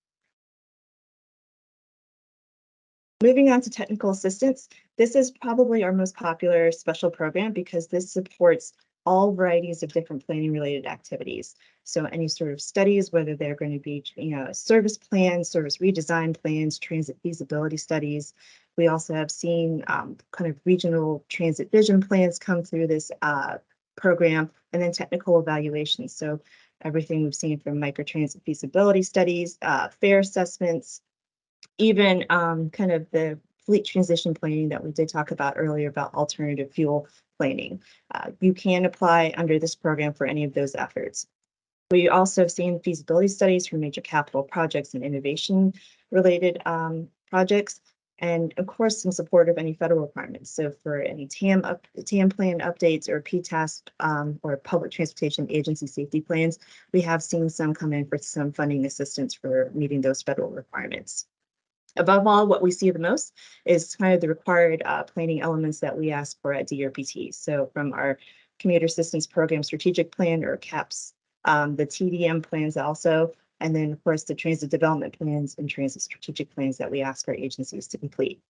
Moving on to technical assistance, this is probably our most popular special program because this supports all varieties of different planning related activities. So any sort of studies, whether they're going to be, service plans, service redesign plans, transit feasibility studies. We also have seen kind of regional transit vision plans come through this program, and then technical evaluations. So everything we've seen from microtransit feasibility studies, fare assessments, even kind of the fleet transition planning that we did talk about earlier about alternative fuel planning. You can apply under this program for any of those efforts. We also have seen feasibility studies for major capital projects and innovation related projects, and of course some support of any federal requirements. So for any TAM plan updates or PTAS or public transportation agency safety plans, we have seen some come in for some funding assistance for meeting those federal requirements. Above all, what we see the most is kind of the required planning elements that we ask for at DRPT. So from our Commuter Assistance Program Strategic Plan, or CAPS, the TDM plans also, and then of course the transit development plans and transit strategic plans that we ask our agencies to complete.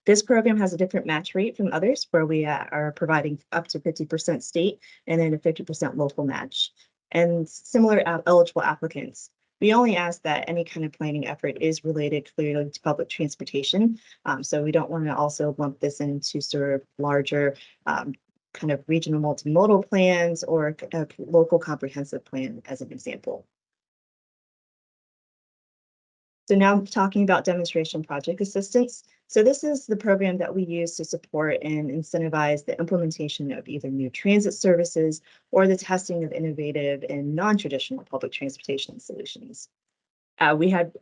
This program has a different match rate from others, where we are providing up to 50% state and then a 50% local match, and similar eligible applicants. We only ask that any kind of planning effort is related clearly to public transportation. So we don't want to also lump this into sort of larger kind of regional multimodal plans or a local comprehensive plan as an example. So now talking about demonstration project assistance. So this is the program that we use to support and incentivize the implementation of either new transit services or the testing of innovative and non-traditional public transportation solutions. We had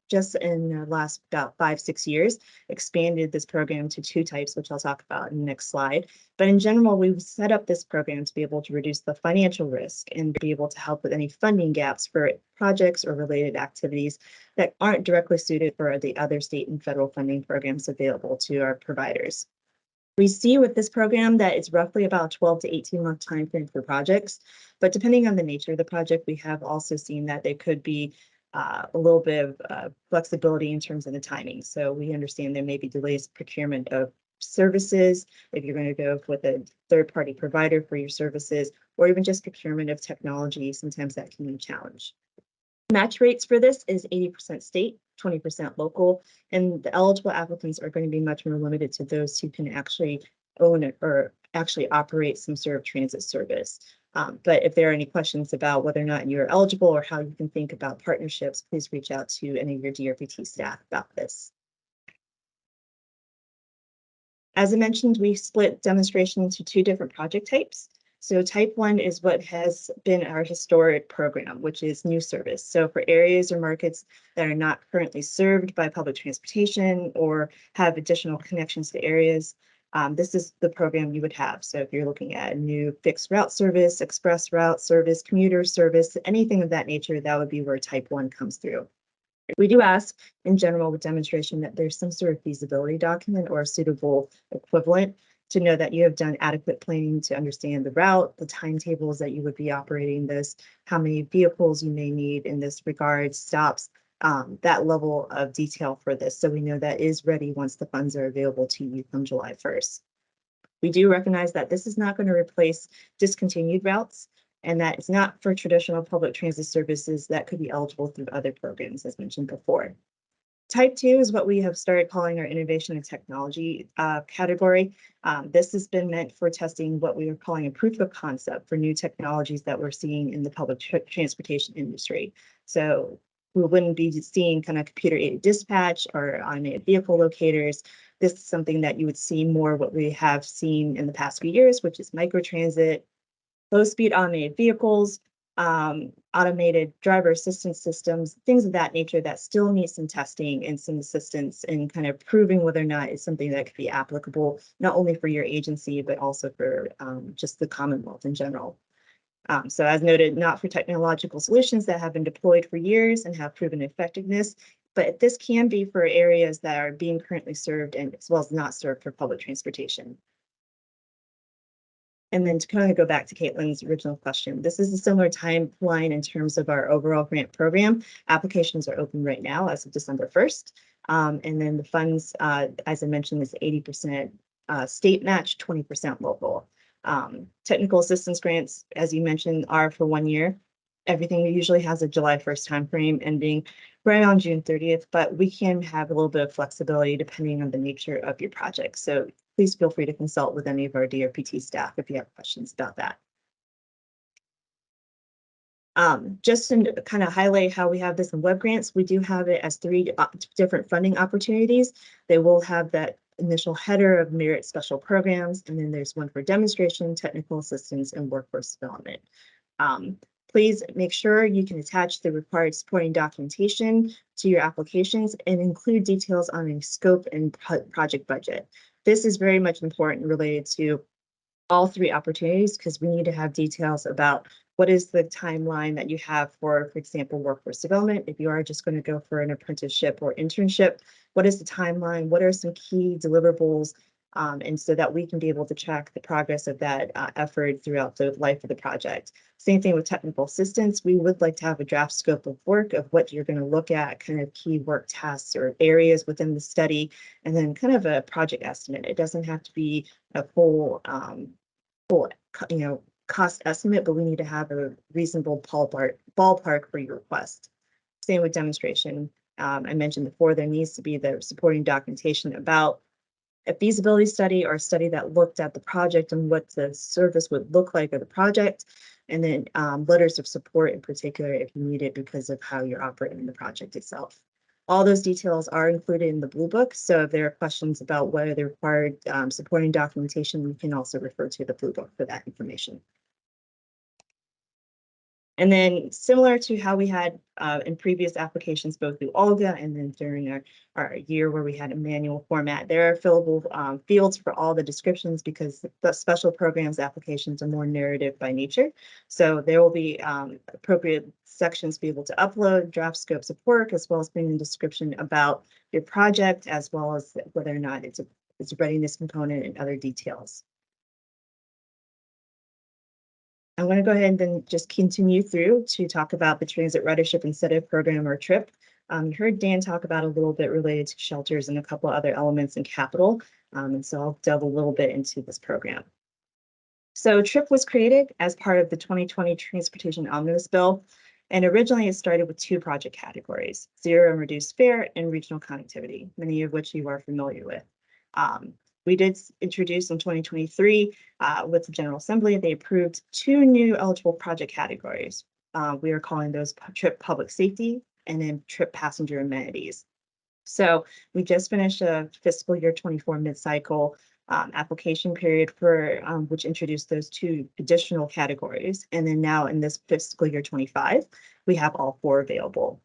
just in the last about 5-6 years expanded this program to 2 types, which I'll talk about in the next slide. But in general, we've set up this program to be able to reduce the financial risk and be able to help with any funding gaps for projects or related activities that aren't directly suited for the other state and federal funding programs available to our providers. We see with this program that it's roughly about 12 to 18 month time frame for projects, but depending on the nature of the project, we have also seen that there could be a little bit of flexibility in terms of the timing. So we understand there may be delays in procurement of services if you're going to go with a third-party provider for your services, or even just procurement of technology. Sometimes that can be a challenge. Match rates for this is 80% state, 20% local, and the eligible applicants are going to be much more limited to those who can actually own it or actually operate some sort of transit service. But if there are any questions about whether or not you're eligible or how you can think about partnerships, please reach out to any of your DRPT staff about this. As I mentioned, we split demonstration into 2 different project types. So type 1 is what has been our historic program, which is new service. So for areas or markets that are not currently served by public transportation or have additional connections to areas, this is the program you would have. So if you're looking at a new fixed route service, express route service, commuter service, anything of that nature, that would be where type 1 comes through. We do ask in general with demonstration that there's some sort of feasibility document or a suitable equivalent. to know that you have done adequate planning to understand the route, the timetables that you would be operating this, how many vehicles you may need in this regard, stops, that level of detail for this. So we know that is ready once the funds are available to you from July 1st. We do recognize that this is not going to replace discontinued routes and that it's not for traditional public transit services that could be eligible through other programs, as mentioned before. Type 2 is what we have started calling our innovation and technology category. This has been meant for testing what we are calling a proof of concept for new technologies that we're seeing in the public transportation industry. So we wouldn't be seeing kind of computer-aided dispatch or automated vehicle locators. This is something that you would see more what we have seen in the past few years, which is microtransit, low-speed automated vehicles, automated driver assistance systems, things of that nature that still need some testing and some assistance in kind of proving whether or not it's something that could be applicable, not only for your agency, but also for just the Commonwealth in general. So as noted, not for technological solutions that have been deployed for years and have proven effectiveness, but this can be for areas that are being currently served and as well as not served for public transportation. And then to kind of go back to Caitlin's original question, this is a similar timeline in terms of our overall grant program. Applications are open right now as of December 1st. And then the funds, as I mentioned, is 80% state match, 20% local. Technical assistance grants, as you mentioned, are for 1 year. Everything usually has a July 1st timeframe ending right on June 30th, but we can have a little bit of flexibility depending on the nature of your project. So please feel free to consult with any of our DRPT staff if you have questions about that. Just to kind of highlight how we have this in web grants, we do have it as 3 different funding opportunities. They will have that initial header of merit special programs, and then there's one for demonstration, technical assistance, and workforce development. Please make sure you can attach the required supporting documentation to your applications and include details on a scope and project budget. This is very much important related to all 3 opportunities because we need to have details about what is the timeline that you have for example, workforce development. If you are just going to go for an apprenticeship or internship, what is the timeline? What are some key deliverables? And so that we can be able to track the progress of that effort throughout the life of the project. Same thing with technical assistance. We would like to have a draft scope of work of what you're going to look at, kind of key work tasks or areas within the study, and then kind of a project estimate. It doesn't have to be a full cost estimate, but we need to have a reasonable ballpark for your request. Same with demonstration. I mentioned before, there needs to be the supporting documentation about a feasibility study or a study that looked at the project and what the service would look like of the project, and then letters of support in particular if you need it because of how you're operating the project itself. All those details are included in the Blue Book, so if there are questions about whether the required supporting documentation, you can also refer to the Blue Book for that information. And then similar to how we had in previous applications, both through Olga and then during our year where we had a manual format, there are fillable fields for all the descriptions because the special programs applications are more narrative by nature. So there will be appropriate sections to be able to upload, draft scopes of work, as well as putting a description about your project, as well as whether or not it's a readiness component and other details. I'm going to go ahead and then just continue through to talk about the Transit Ridership Incentive Program, or TRIP. You heard Dan talk about a little bit related to shelters and a couple other elements in capital. And so I'll delve a little bit into this program. So TRIP was created as part of the 2020 Transportation Omnibus Bill. And originally it started with 2 project categories: zero and reduced fare and regional connectivity, many of which you are familiar with. We did introduce in 2023 with the General Assembly, they approved 2 new eligible project categories. We are calling those TRIP Public Safety and then TRIP Passenger Amenities. So we just finished a fiscal year 24 mid-cycle application period for which introduced those 2 additional categories. And then now in this fiscal year 25, we have all 4 available.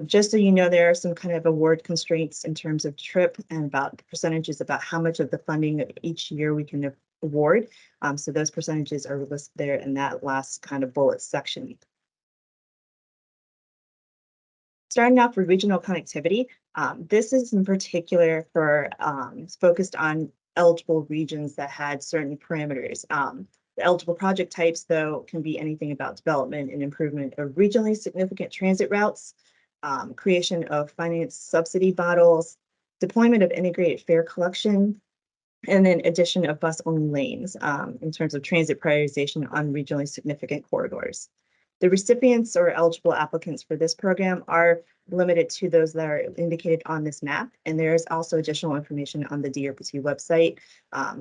Just so you know, there are some kind of award constraints in terms of TRIP and about percentages about how much of the funding each year we can award. So those percentages are listed there in that last kind of bullet section. Starting off with regional connectivity, this is in particular for focused on eligible regions that had certain parameters. The eligible project types, though, can be anything about development and improvement of regionally significant transit routes, creation of finance subsidy models, deployment of integrated fare collection, and then addition of bus-only lanes in terms of transit prioritization on regionally significant corridors. The recipients or eligible applicants for this program are limited to those that are indicated on this map. And there is also additional information on the DRPT website.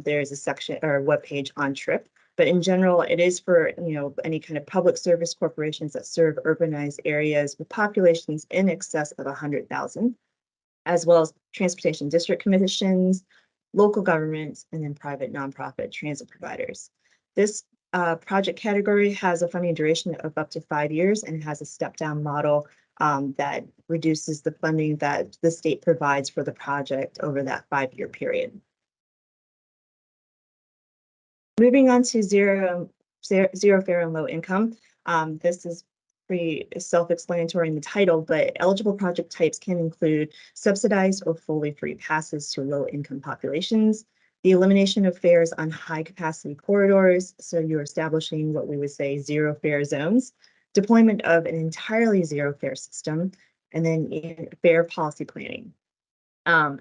There is a section or a webpage on TRIP. But in general, it is for any kind of public service corporations that serve urbanized areas with populations in excess of 100,000, as well as transportation district commissions, local governments, and then private nonprofit transit providers. This project category has a funding duration of up to 5 years and has a step-down model that reduces the funding that the state provides for the project over that 5-year period. Moving on to zero fare and low income. This is pretty self-explanatory in the title, but eligible project types can include subsidized or fully free passes to low-income populations, the elimination of fares on high-capacity corridors, so you're establishing what we would say zero fare zones, deployment of an entirely zero fare system, and then fare policy planning.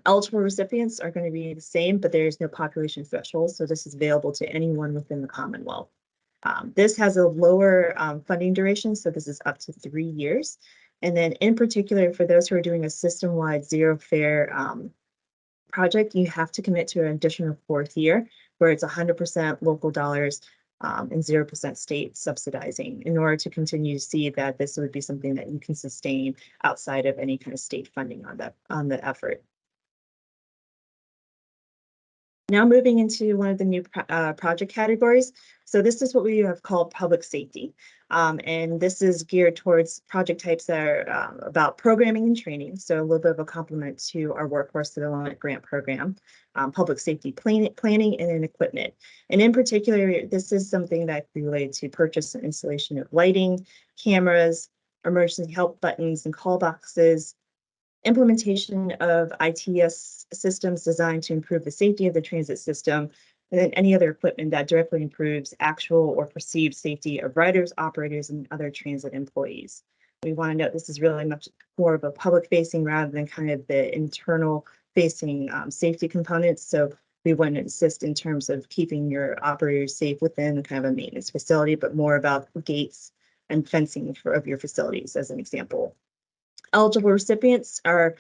Eligible recipients are going to be the same, but there is no population threshold, so this is available to anyone within the Commonwealth. This has a lower funding duration, so this is up to 3 years. And then in particular, for those who are doing a system-wide zero fare project, you have to commit to an additional 4th year where it's 100% local dollars and 0% state subsidizing in order to continue to see that this would be something that you can sustain outside of any kind of state funding on the effort. Now moving into one of the new project categories. So this is what we have called public safety. And this is geared towards project types that are about programming and training. So a little bit of a complement to our workforce development grant program, public safety planning and then equipment. And in particular, this is something that can be related to purchase and installation of lighting, cameras, emergency help buttons and call boxes, implementation of ITS systems designed to improve the safety of the transit system, and then any other equipment that directly improves actual or perceived safety of riders, operators, and other transit employees. We want to note this is really much more of a public facing rather than kind of the internal facing safety components. So we want to insist in terms of keeping your operators safe within kind of a maintenance facility, but more about gates and fencing of your facilities as an example. Eligible recipients are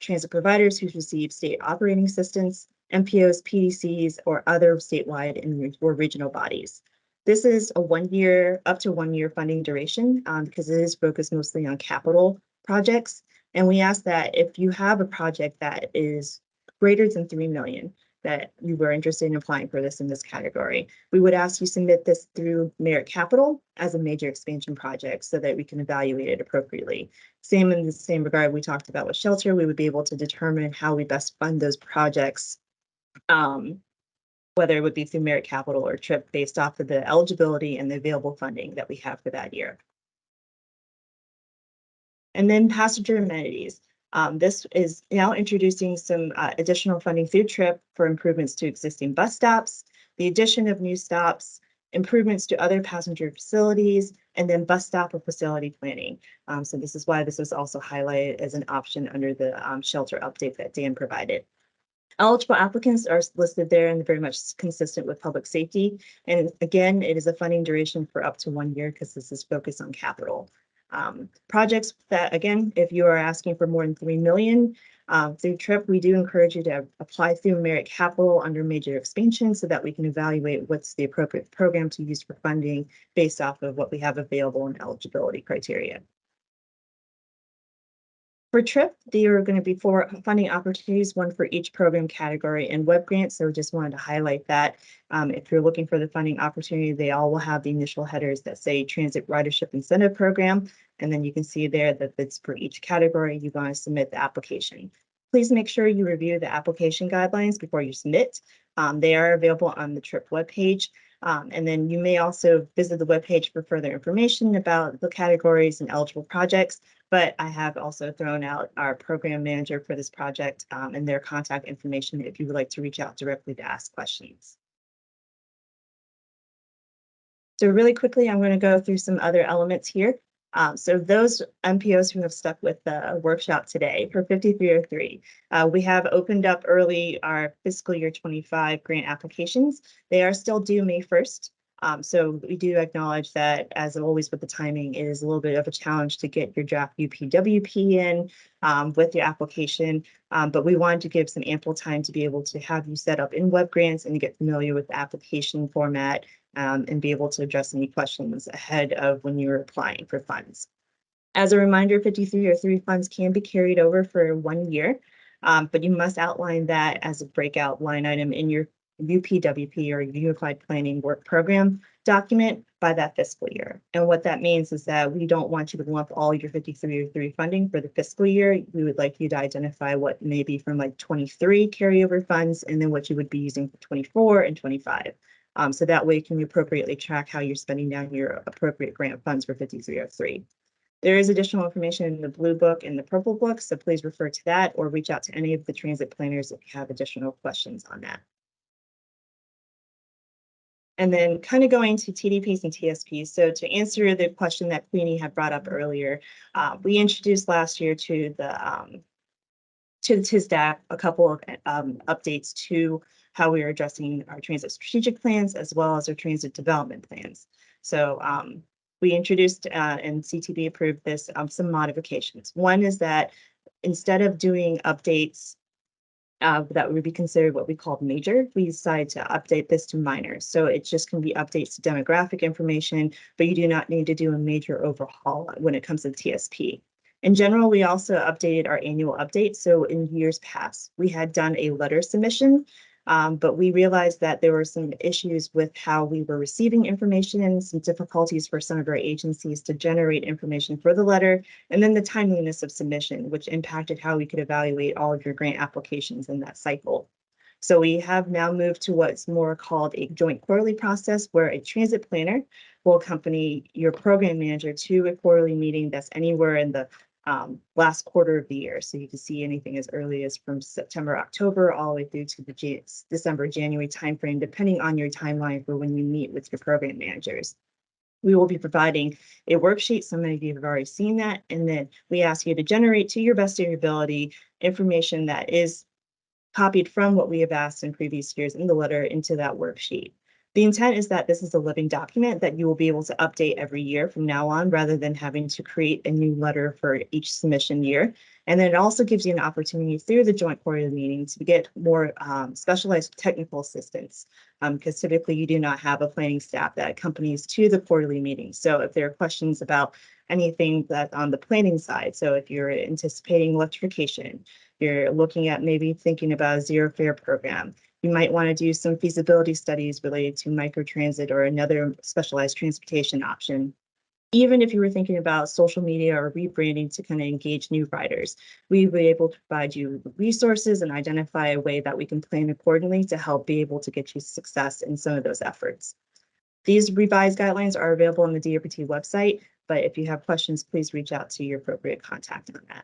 transit providers who receive state operating assistance, MPOs, PDCs, or other statewide and or regional bodies. This is a 1 year, up to 1 year funding duration because it is focused mostly on capital projects. And we ask that if you have a project that is greater than 3 million, that you were interested in applying for this in this category, we would ask you submit this through Merit Capital as a major expansion project so that we can evaluate it appropriately. Same in the same regard we talked about with shelter, we would be able to determine how we best fund those projects, whether it would be through Merit Capital or TRIP based off of the eligibility and the available funding that we have for that year. And then passenger amenities. This is now introducing some additional funding through TRIP for improvements to existing bus stops, the addition of new stops, improvements to other passenger facilities, and then bus stop or facility planning. So this is why this was also highlighted as an option under the shelter update that Dan provided. Eligible applicants are listed there and very much consistent with public safety. And again, it is a funding duration for up to 1 year because this is focused on capital. Projects that, again, if you are asking for more than 3 million through TRIP, we do encourage you to apply through Merit Capital under major expansion so that we can evaluate what's the appropriate program to use for funding based off of what we have available in eligibility criteria. For TRIP, there are going to be 4 funding opportunities, one for each program category and web grants. So just wanted to highlight that. If you're looking for the funding opportunity, they all will have the initial headers that say Transit Ridership Incentive Program. And then you can see there that it's for each category, you're going to submit the application. Please make sure you review the application guidelines before you submit. They are available on the TRIP webpage. And then you may also visit the webpage for further information about the categories and eligible projects. But I have also thrown out our program manager for this project and their contact information if you would like to reach out directly to ask questions. So really quickly, I'm going to go through some other elements here. So those MPOs who have stuck with the workshop today for 5303, we have opened up early our fiscal year 25 grant applications. They are still due May 1st. So we do acknowledge that, as always with the timing, it is a little bit of a challenge to get your draft UPWP in with your application. But we wanted to give some ample time to be able to have you set up in WebGrants and get familiar with the application format and be able to address any questions ahead of when you're applying for funds. As a reminder, 5303 funds can be carried over for 1 year, but you must outline that as a breakout line item in your UPWP or Unified Planning Work Program document by that fiscal year. And what that means is that we don't want you to lump all your 5303 funding for the fiscal year. We would like you to identify what may be from like 23 carryover funds and then what you would be using for 24 and 25. So that way you can appropriately track how you're spending down your appropriate grant funds for 5303. There is additional information in the blue book and the purple book, so please refer to that or reach out to any of the transit planners if you have additional questions on that. And then kind of going to TDPs and TSPs. So to answer the question that Queenie had brought up earlier, we introduced last year to the TSDAP a couple of updates to how we are addressing our transit strategic plans as well as our transit development plans. So we introduced and CTB approved this some modifications. One is that instead of doing updates that would be considered what we call major, we decided to update this to minor. So it just can be updates to demographic information, but you do not need to do a major overhaul when it comes to TSP. In general, we also updated our annual update. So in years past, we had done a letter submission, but we realized that there were some issues with how we were receiving information and some difficulties for some of our agencies to generate information for the letter, and then the timeliness of submission, which impacted how we could evaluate all of your grant applications in that cycle. So we have now moved to what's more called a joint quarterly process, where a transit planner will accompany your program manager to a quarterly meeting that's anywhere in the last quarter of the year. So you can see anything as early as from September, October, all the way through to the December, January timeframe, depending on your timeline for when you meet with your program managers. We will be providing a worksheet. So many of you have already seen that. And then we ask you to generate, to your best of your ability, information that is copied from what we have asked in previous years in the letter into that worksheet. The intent is that this is a living document that you will be able to update every year from now on, rather than having to create a new letter for each submission year. And then it also gives you an opportunity through the joint quarterly meeting to get more specialized technical assistance, because typically you do not have a planning staff that accompanies to the quarterly meeting. So if there are questions about anything that's on the planning side, so if you're anticipating electrification, you're looking at maybe thinking about a zero fare program, you might want to do some feasibility studies related to microtransit or another specialized transportation option. Even if you were thinking about social media or rebranding to kind of engage new riders, we will be able to provide you resources and identify a way that we can plan accordingly to help be able to get you success in some of those efforts. These revised guidelines are available on the DRPT website, but if you have questions, please reach out to your appropriate contact on that.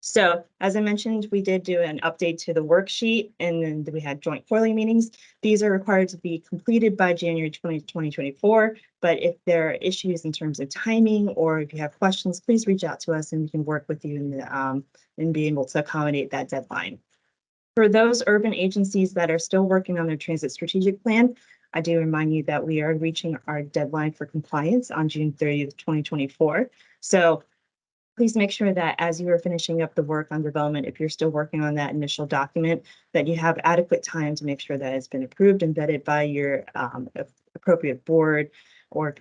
So as I mentioned, we did do an update to the worksheet, and then we had joint quarterly meetings. These are required to be completed by January 2024. But if there are issues in terms of timing, or if you have questions, please reach out to us and we can work with you in being able to accommodate that deadline. For those urban agencies that are still working on their transit strategic plan, I do remind you that we are reaching our deadline for compliance on June 30th, 2024. So please make sure that as you are finishing up the work on development, if you're still working on that initial document, that you have adequate time to make sure that it's been approved and vetted by your appropriate board or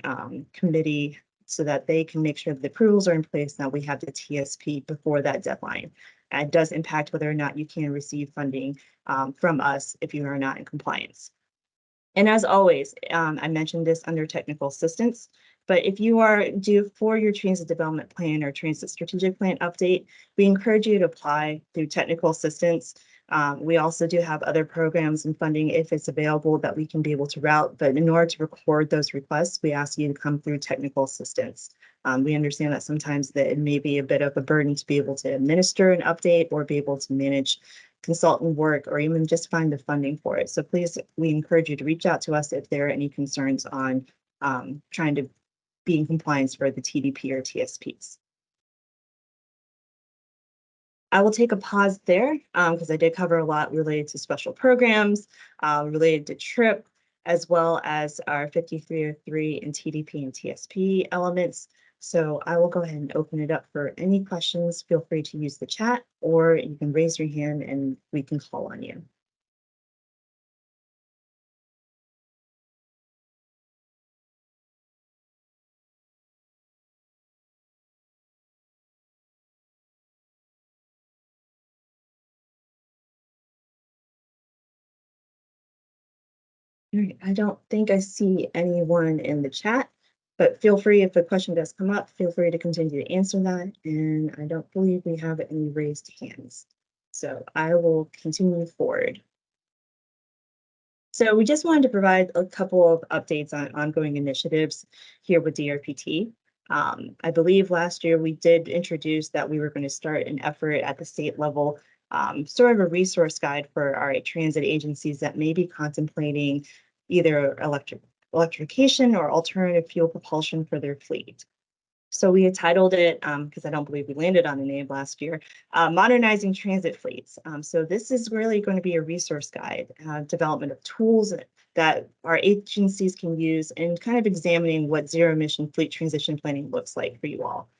committee, so that they can make sure that the approvals are in place, that we have the TSP before that deadline. And it does impact whether or not you can receive funding from us if you are not in compliance. And as always, I mentioned this under technical assistance, but if you are due for your transit development plan or transit strategic plan update, we encourage you to apply through technical assistance. We also do have other programs and funding if it's available that we can be able to route, but in order to record those requests, we ask you to come through technical assistance. We understand that sometimes that it may be a bit of a burden to be able to administer an update or be able to manage consultant work or even just find the funding for it. So please, we encourage you to reach out to us if there are any concerns on trying to be in compliance for the TDP or TSPs. I will take a pause there because I did cover a lot related to special programs, related to TRIP, as well as our 5303 and TDP and TSP elements. So I will go ahead and open it up for any questions. Feel free to use the chat or you can raise your hand and we can call on you. All right, I don't think I see anyone in the chat, but feel free, if a question does come up, feel free to continue to answer that. And I don't believe we have any raised hands. So I will continue forward. So we just wanted to provide a couple of updates on ongoing initiatives here with DRPT. I believe last year we did introduce that we were going to start an effort at the state level, sort of a resource guide for our transit agencies that may be contemplating either electrification or alternative fuel propulsion for their fleet. So we had titled it, because I don't believe we landed on the name last year, Modernizing Transit Fleets. So this is really going to be a resource guide, development of tools that our agencies can use and kind of examining what zero emission fleet transition planning looks like for you all.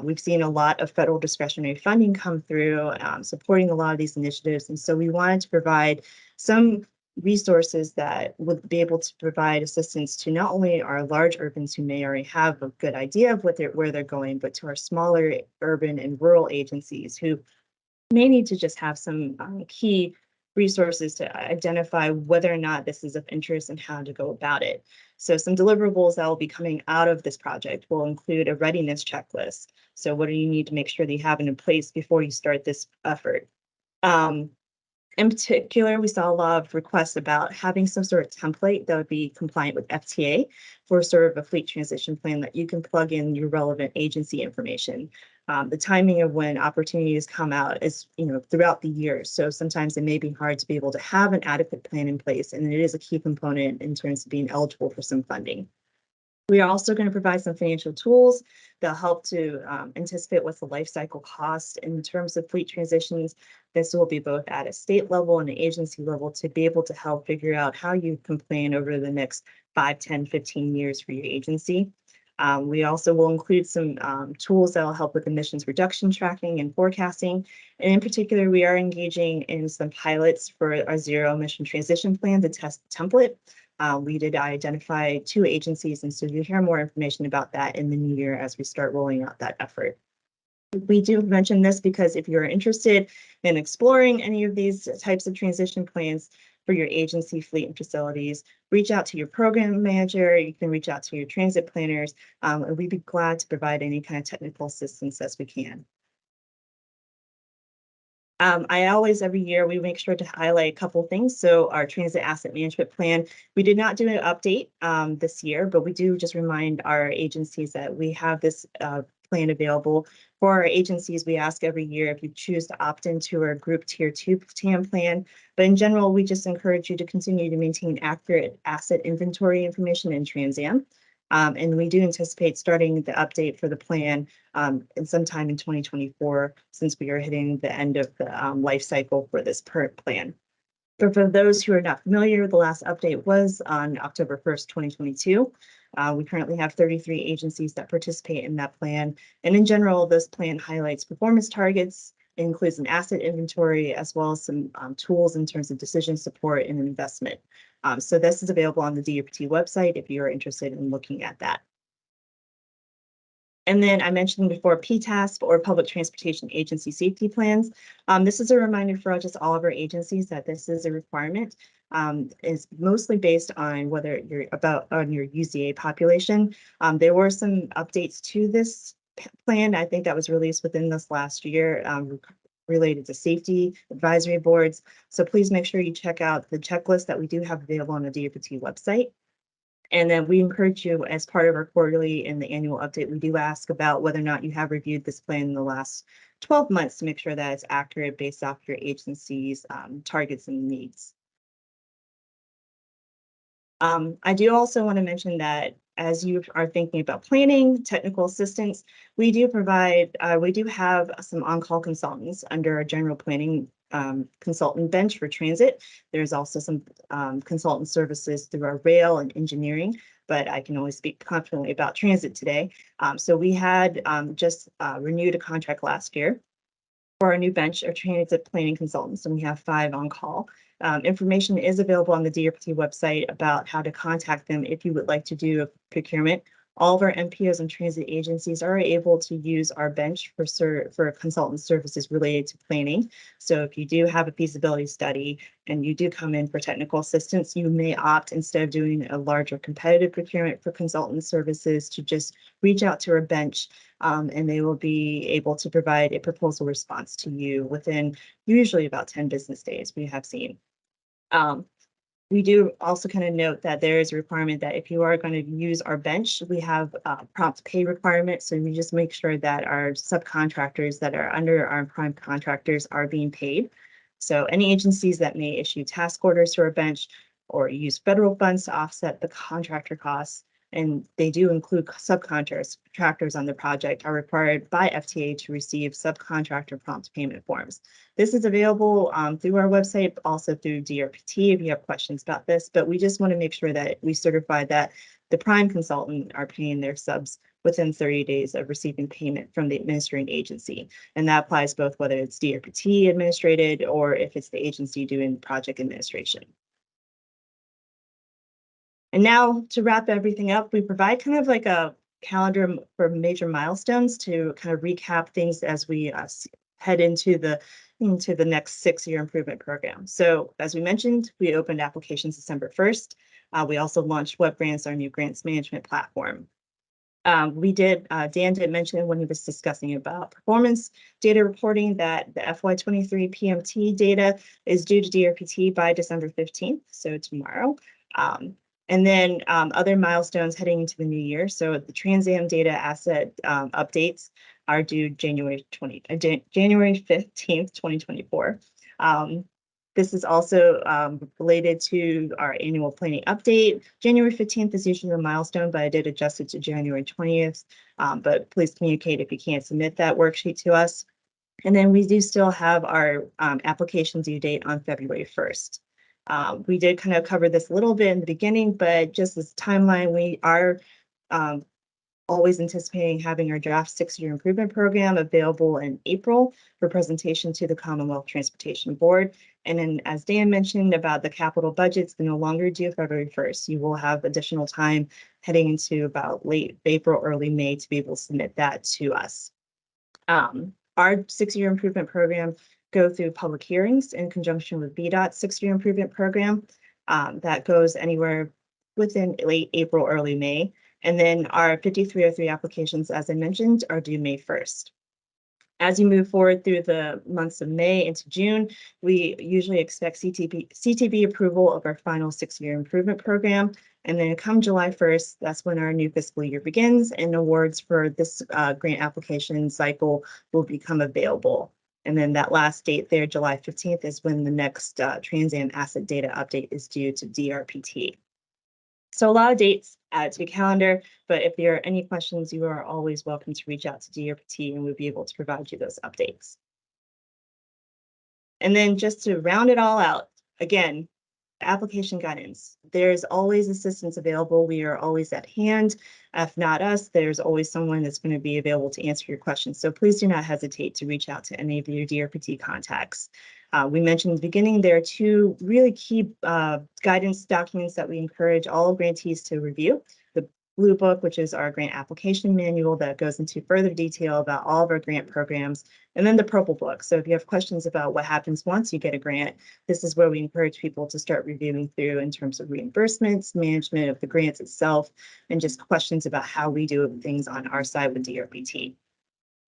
We've seen a lot of federal discretionary funding come through, supporting a lot of these initiatives. And so we wanted to provide some resources that would be able to provide assistance to not only our large urbans who may already have a good idea of where they're going, but to our smaller urban and rural agencies who may need to just have some key resources to identify whether or not this is of interest and how to go about it. So some deliverables that will be coming out of this project will include a readiness checklist. So what do you need to make sure that you have in place before you start this effort? In particular, we saw a lot of requests about having some sort of template that would be compliant with FTA for sort of a fleet transition plan that you can plug in your relevant agency information. The timing of when opportunities come out is, throughout the year. So sometimes it may be hard to be able to have an adequate plan in place, and it is a key component in terms of being eligible for some funding. We are also going to provide some financial tools that help to anticipate what's the life cycle cost in terms of fleet transitions. This will be both at a state level and an agency level to be able to help figure out how you can plan over the next 5, 10, 15 years for your agency. We also will include some tools that will help with emissions reduction tracking and forecasting. And in particular, we are engaging in some pilots for our zero emission transition plan to test the template. We did identify 2 agencies, and so you'll hear more information about that in the new year as we start rolling out that effort. We do mention this because if you're interested in exploring any of these types of transition plans for your agency, fleet, and facilities, reach out to your program manager. You can reach out to your transit planners, and we'd be glad to provide any kind of technical assistance as we can. Every year, we make sure to highlight a couple of things. So our transit asset management plan, we did not do an update this year, but we do just remind our agencies that we have this plan available. For our agencies, we ask every year if you choose to opt into our group tier 2 TAM plan. But in general, we just encourage you to continue to maintain accurate asset inventory information in TransAm. And we do anticipate starting the update for the plan in sometime in 2024, since we are hitting the end of the life cycle for this current plan. But for those who are not familiar, the last update was on October 1st, 2022. We currently have 33 agencies that participate in that plan. And in general, this plan highlights performance targets. It includes an asset inventory as well as some tools in terms of decision support and investment. So this is available on the DRPT website if you are interested in looking at that. And then I mentioned before PTASP or Public Transportation Agency Safety Plans. This is a reminder for just all of our agencies that this is a requirement. It's mostly based on whether you're on your UZA population. There were some updates to this plan. I think that was released within this last year related to safety advisory boards. So please make sure you check out the checklist that we do have available on the DRPT website. And then we encourage you, as part of our quarterly and the annual update, we do ask about whether or not you have reviewed this plan in the last 12 months to make sure that it's accurate based off your agency's targets and needs. I do also want to mention that as you are thinking about planning, technical assistance, we do have some on-call consultants under our general planning consultant bench for transit. There's also some consultant services through our rail and engineering, but I can only speak confidently about transit today. So we had just renewed a contract last year for our new bench of transit planning consultants, and we have 5 on call. Information is available on the DRPT website about how to contact them if you would like to do a procurement. All of our MPOs and transit agencies are able to use our bench for consultant services related to planning. So if you do have a feasibility study and you do come in for technical assistance, you may opt, instead of doing a larger competitive procurement for consultant services, to just reach out to our bench, and they will be able to provide a proposal response to you within usually about 10 business days, we have seen. We do also kind of note that there is a requirement that if you are going to use our bench, we have prompt pay requirements. So we just make sure that our subcontractors that are under our prime contractors are being paid. So any agencies that may issue task orders to our bench or use federal funds to offset the contractor costs, and they do include subcontractors on the project, are required by FTA to receive subcontractor prompt payment forms. This is available through our website, but also through DRPT if you have questions about this. But we just want to make sure that we certify that the prime consultant are paying their subs within 30 days of receiving payment from the administrating agency. And that applies both whether it's DRPT administrated or if it's the agency doing project administration. And now, to wrap everything up, we provide kind of like a calendar for major milestones to kind of recap things as we head into the next 6-year improvement program. So as we mentioned, we opened applications December 1st. We also launched WebGrants, our new grants management platform. Dan did mention when he was discussing about performance data reporting that the FY23 PMT data is due to DRPT by December 15th, so tomorrow. And then other milestones heading into the new year. So the Trans-Am data asset updates are due January 15th, 2024. This is also related to our annual planning update. January 15th is usually a milestone, but I did adjust it to January 20th. But please communicate if you can't submit that worksheet to us. And then we do still have our application due date on February 1st. We did kind of cover this a little bit in the beginning, but just as timeline, we are always anticipating having our draft 6-year improvement program available in April for presentation to the Commonwealth Transportation Board. And then, as Dan mentioned about the capital budgets, they're no longer due February 1st. You will have additional time heading into about late April, early May to be able to submit that to us. Our 6-year improvement program go through public hearings in conjunction with VDOT's 6-year improvement program. That goes anywhere within late April, early May. And then our 5303 applications, as I mentioned, are due May 1st. As you move forward through the months of May into June, we usually expect CTB approval of our final 6-year improvement program. And then come July 1st, that's when our new fiscal year begins, and awards for this grant application cycle will become available. And then that last date there, July 15th, is when the next Trans-Am asset data update is due to DRPT. So a lot of dates added to the calendar, but if there are any questions, you are always welcome to reach out to DRPT and we'll be able to provide you those updates. And then just to round it all out, again, application guidance. There's always assistance available. We are always at hand. If not us, there's always someone that's going to be available to answer your questions. So please do not hesitate to reach out to any of your DRPT contacts. We mentioned in the beginning, there are 2 really key guidance documents that we encourage all grantees to review. The Blue Book, which is our grant application manual that goes into further detail about all of our grant programs, and then the Purple Book. So if you have questions about what happens once you get a grant, this is where we encourage people to start reviewing through in terms of reimbursements, management of the grants itself, and just questions about how we do things on our side with DRPT.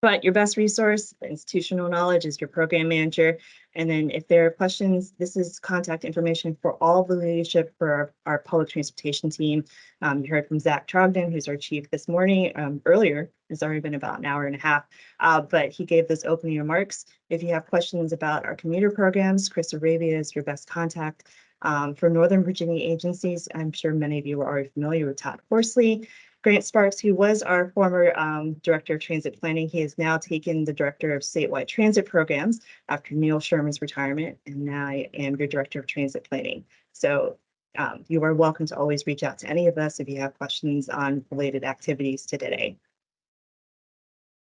But your best resource, the institutional knowledge, is your program manager. And then if there are questions, this is contact information for all the leadership for our public transportation team. You heard from Zach Trogdon, who's our chief this morning, earlier. It's already been about an hour and a half, but he gave those opening remarks. If you have questions about our commuter programs, Chris Arabia is your best contact. For Northern Virginia agencies, I'm sure many of you are already familiar with Todd Horsley. Grant Sparks, who was our former Director of Transit Planning, he has now taken the Director of Statewide Transit Programs after Neil Sherman's retirement, and now I am your Director of Transit Planning. So you are welcome to always reach out to any of us if you have questions on related activities to today.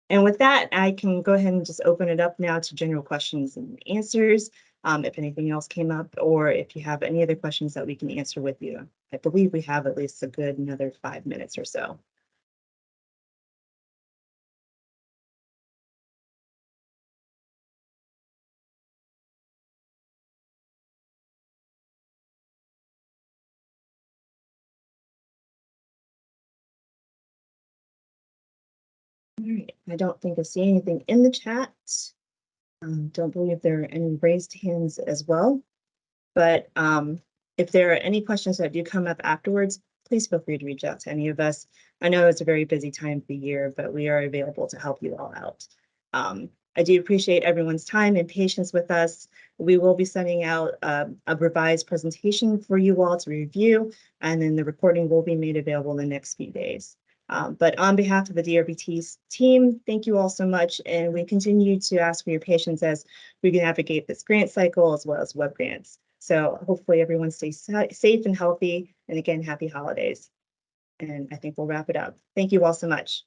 And with that, I can go ahead and just open it up now to general questions and answers. If anything else came up, or if you have any other questions that we can answer with you. I believe we have at least a good another 5 minutes or so. All right, I don't think I see anything in the chat. Don't believe there are any raised hands as well. But if there are any questions that do come up afterwards, please feel free to reach out to any of us. I know it's a very busy time of the year, but we are available to help you all out. I do appreciate everyone's time and patience with us. We will be sending out a revised presentation for you all to review, and then the recording will be made available in the next few days. But on behalf of the DRVT team, thank you all so much. And we continue to ask for your patience as we can navigate this grant cycle as well as web grants. So hopefully everyone stays safe and healthy. And again, happy holidays. And I think we'll wrap it up. Thank you all so much.